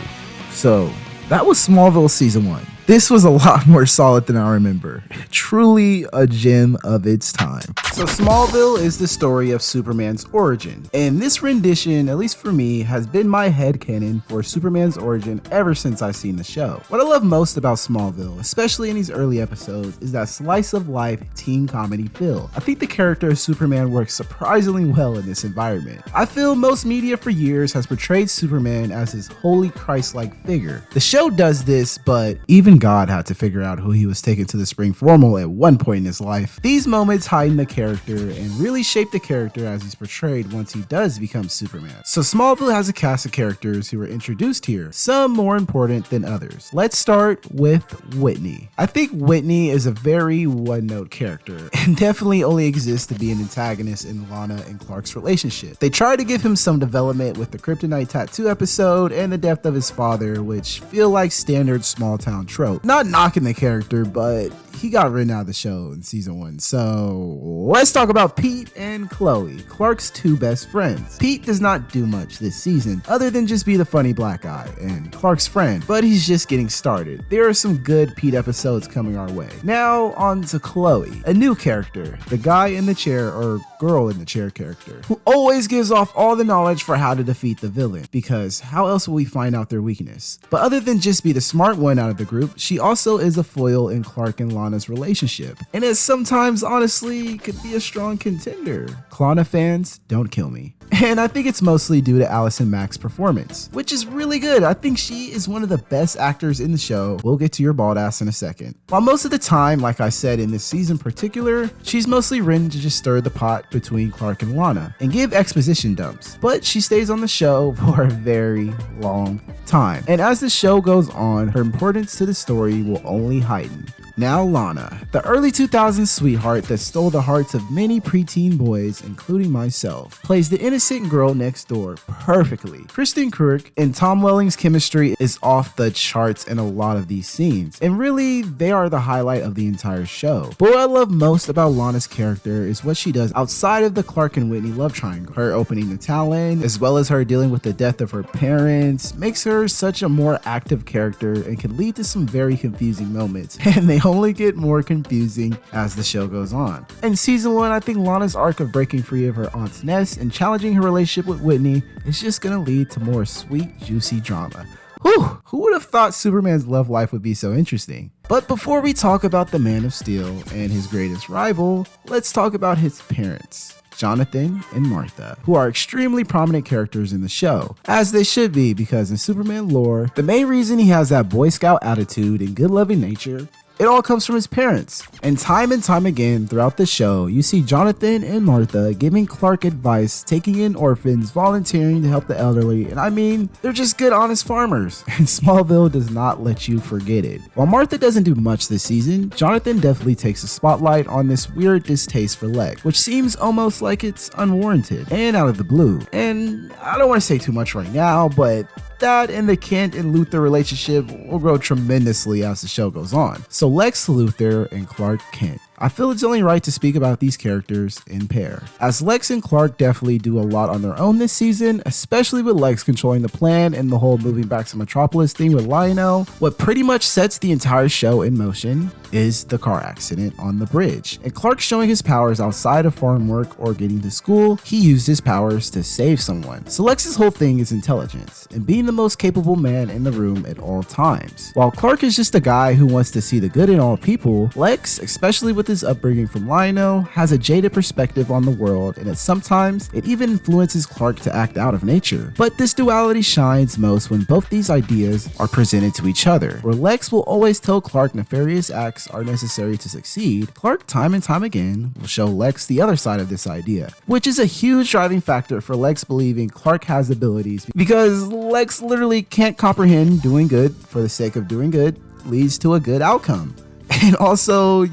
So, that was Smallville season 1. This was a lot more solid than I remember. Truly a gem of its time. So Smallville is the story of Superman's origin. And this rendition, at least for me, has been my headcanon for Superman's origin ever since I've seen the show. What I love most about Smallville, especially in these early episodes, is that slice of life teen comedy feel. I think the character of Superman works surprisingly well in this environment. I feel most media for years has portrayed Superman as his holy Christ-like figure. The show does this, but even God had to figure out who he was taking to the spring formal at one point in his life. These moments heighten the character and really shape the character as he's portrayed once he does become Superman. So Smallville has a cast of characters who were introduced here, some more important than others. Let's start with Whitney. I think Whitney is a very one-note character and definitely only exists to be an antagonist in Lana and Clark's relationship. They try to give him some development with the Kryptonite tattoo episode and the death of his father, which feel like standard small town tropes. Not knocking the character, but he got written out of the show in season 1. So let's talk about Pete and Chloe, Clark's two best friends. Pete does not do much this season other than just be the funny black guy and Clark's friend, but he's just getting started. There are some good Pete episodes coming our way. Now on to Chloe, a new character, the guy in the chair or girl in the chair character, who always gives off all the knowledge for how to defeat the villain, because how else will we find out their weakness? But other than just be the smart one out of the group, she also is a foil in Clark and Lana's relationship, and is sometimes honestly could be a strong contender. Lana fans, don't kill me. And I think it's mostly due to Allison Mack's performance, which is really good. I think she is one of the best actors in the show. We'll get to your bald ass in a second. While most of the time, like I said in this season in particular, she's mostly written to just stir the pot between Clark and Lana and give exposition dumps, but she stays on the show for a very long time. And as the show goes on, her importance to the story will only heighten. Now Lana, the early 2000s sweetheart that stole the hearts of many preteen boys, including myself, plays the innocent girl next door perfectly. Kristen Kruk and Tom Welling's chemistry is off the charts in a lot of these scenes, and really, they are the highlight of the entire show. But what I love most about Lana's character is what she does outside of the Clark and Whitney love triangle. Her opening the Talon, as well as her dealing with the death of her parents, makes her such a more active character and can lead to some very confusing moments, and they only get more confusing as the show goes on. In season 1, I think Lana's arc of breaking free of her aunt's nest and challenging her relationship with Whitney is just gonna lead to more sweet, juicy drama. Whew, who would have thought Superman's love life would be so interesting? But before we talk about the Man of Steel and his greatest rival, let's talk about his parents, Jonathan and Martha, who are extremely prominent characters in the show, as they should be, because in Superman lore, the main reason he has that Boy Scout attitude and good loving nature, it all comes from his parents. And time again throughout the show, you see Jonathan and Martha giving Clark advice, taking in orphans, volunteering to help the elderly, and I mean, they're just good, honest farmers. And Smallville does not let you forget it. While Martha doesn't do much this season, Jonathan definitely takes a spotlight on this weird distaste for Lex, which seems almost like it's unwarranted and out of the blue. And I don't want to say too much right now, but that and the Kent and Luthor relationship will grow tremendously as the show goes on. So Lex Luthor and Clark Kent. I feel it's only right to speak about these characters in pair, as Lex and Clark definitely do a lot on their own this season, especially with Lex controlling the plan and the whole moving back to Metropolis thing with Lionel. What pretty much sets the entire show in motion is the car accident on the bridge, and Clark showing his powers outside of farm work or getting to school. He used his powers to save someone. So Lex's whole thing is intelligence and being the most capable man in the room at all times. While Clark is just a guy who wants to see the good in all people, Lex, especially with his upbringing from Lionel, has a jaded perspective on the world, and sometimes it even influences Clark to act out of nature. But this duality shines most when both these ideas are presented to each other, where Lex will always tell Clark nefarious acts are necessary to succeed. Clark time and time again will show Lex the other side of this idea, which is a huge driving factor for Lex believing Clark has abilities, because Lex literally can't comprehend doing good for the sake of doing good leads to a good outcome. And also,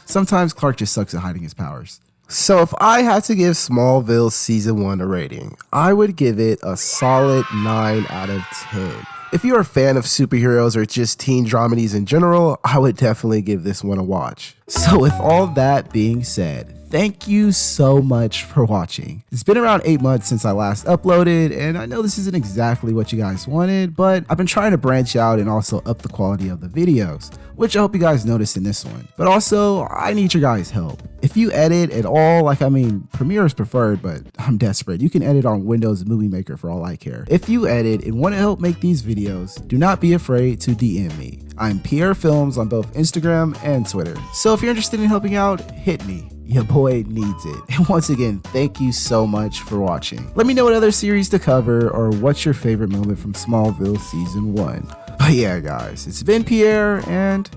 sometimes Clark just sucks at hiding his powers. So if I had to give Smallville season 1 a rating, I would give it a solid 9 out of 10. If you're a fan of superheroes or just teen dramedies in general, I would definitely give this one a watch. So with all that being said, thank you so much for watching. It's been around 8 months since I last uploaded, and I know this isn't exactly what you guys wanted, but I've been trying to branch out and also up the quality of the videos, which I hope you guys noticed in this one. But also, I need your guys' help. If you edit at all, Premiere is preferred, but I'm desperate. You can edit on Windows Movie Maker for all I care. If you edit and want to help make these videos, do not be afraid to DM me. I'm Pierre Filmz on both Instagram and Twitter. So if you're interested in helping out, hit me. Your boy needs it. And once again, thank you so much for watching. Let me know what other series to cover or what's your favorite moment from Smallville season 1. But yeah, guys, it's been Pierre, and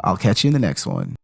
I'll catch you in the next one.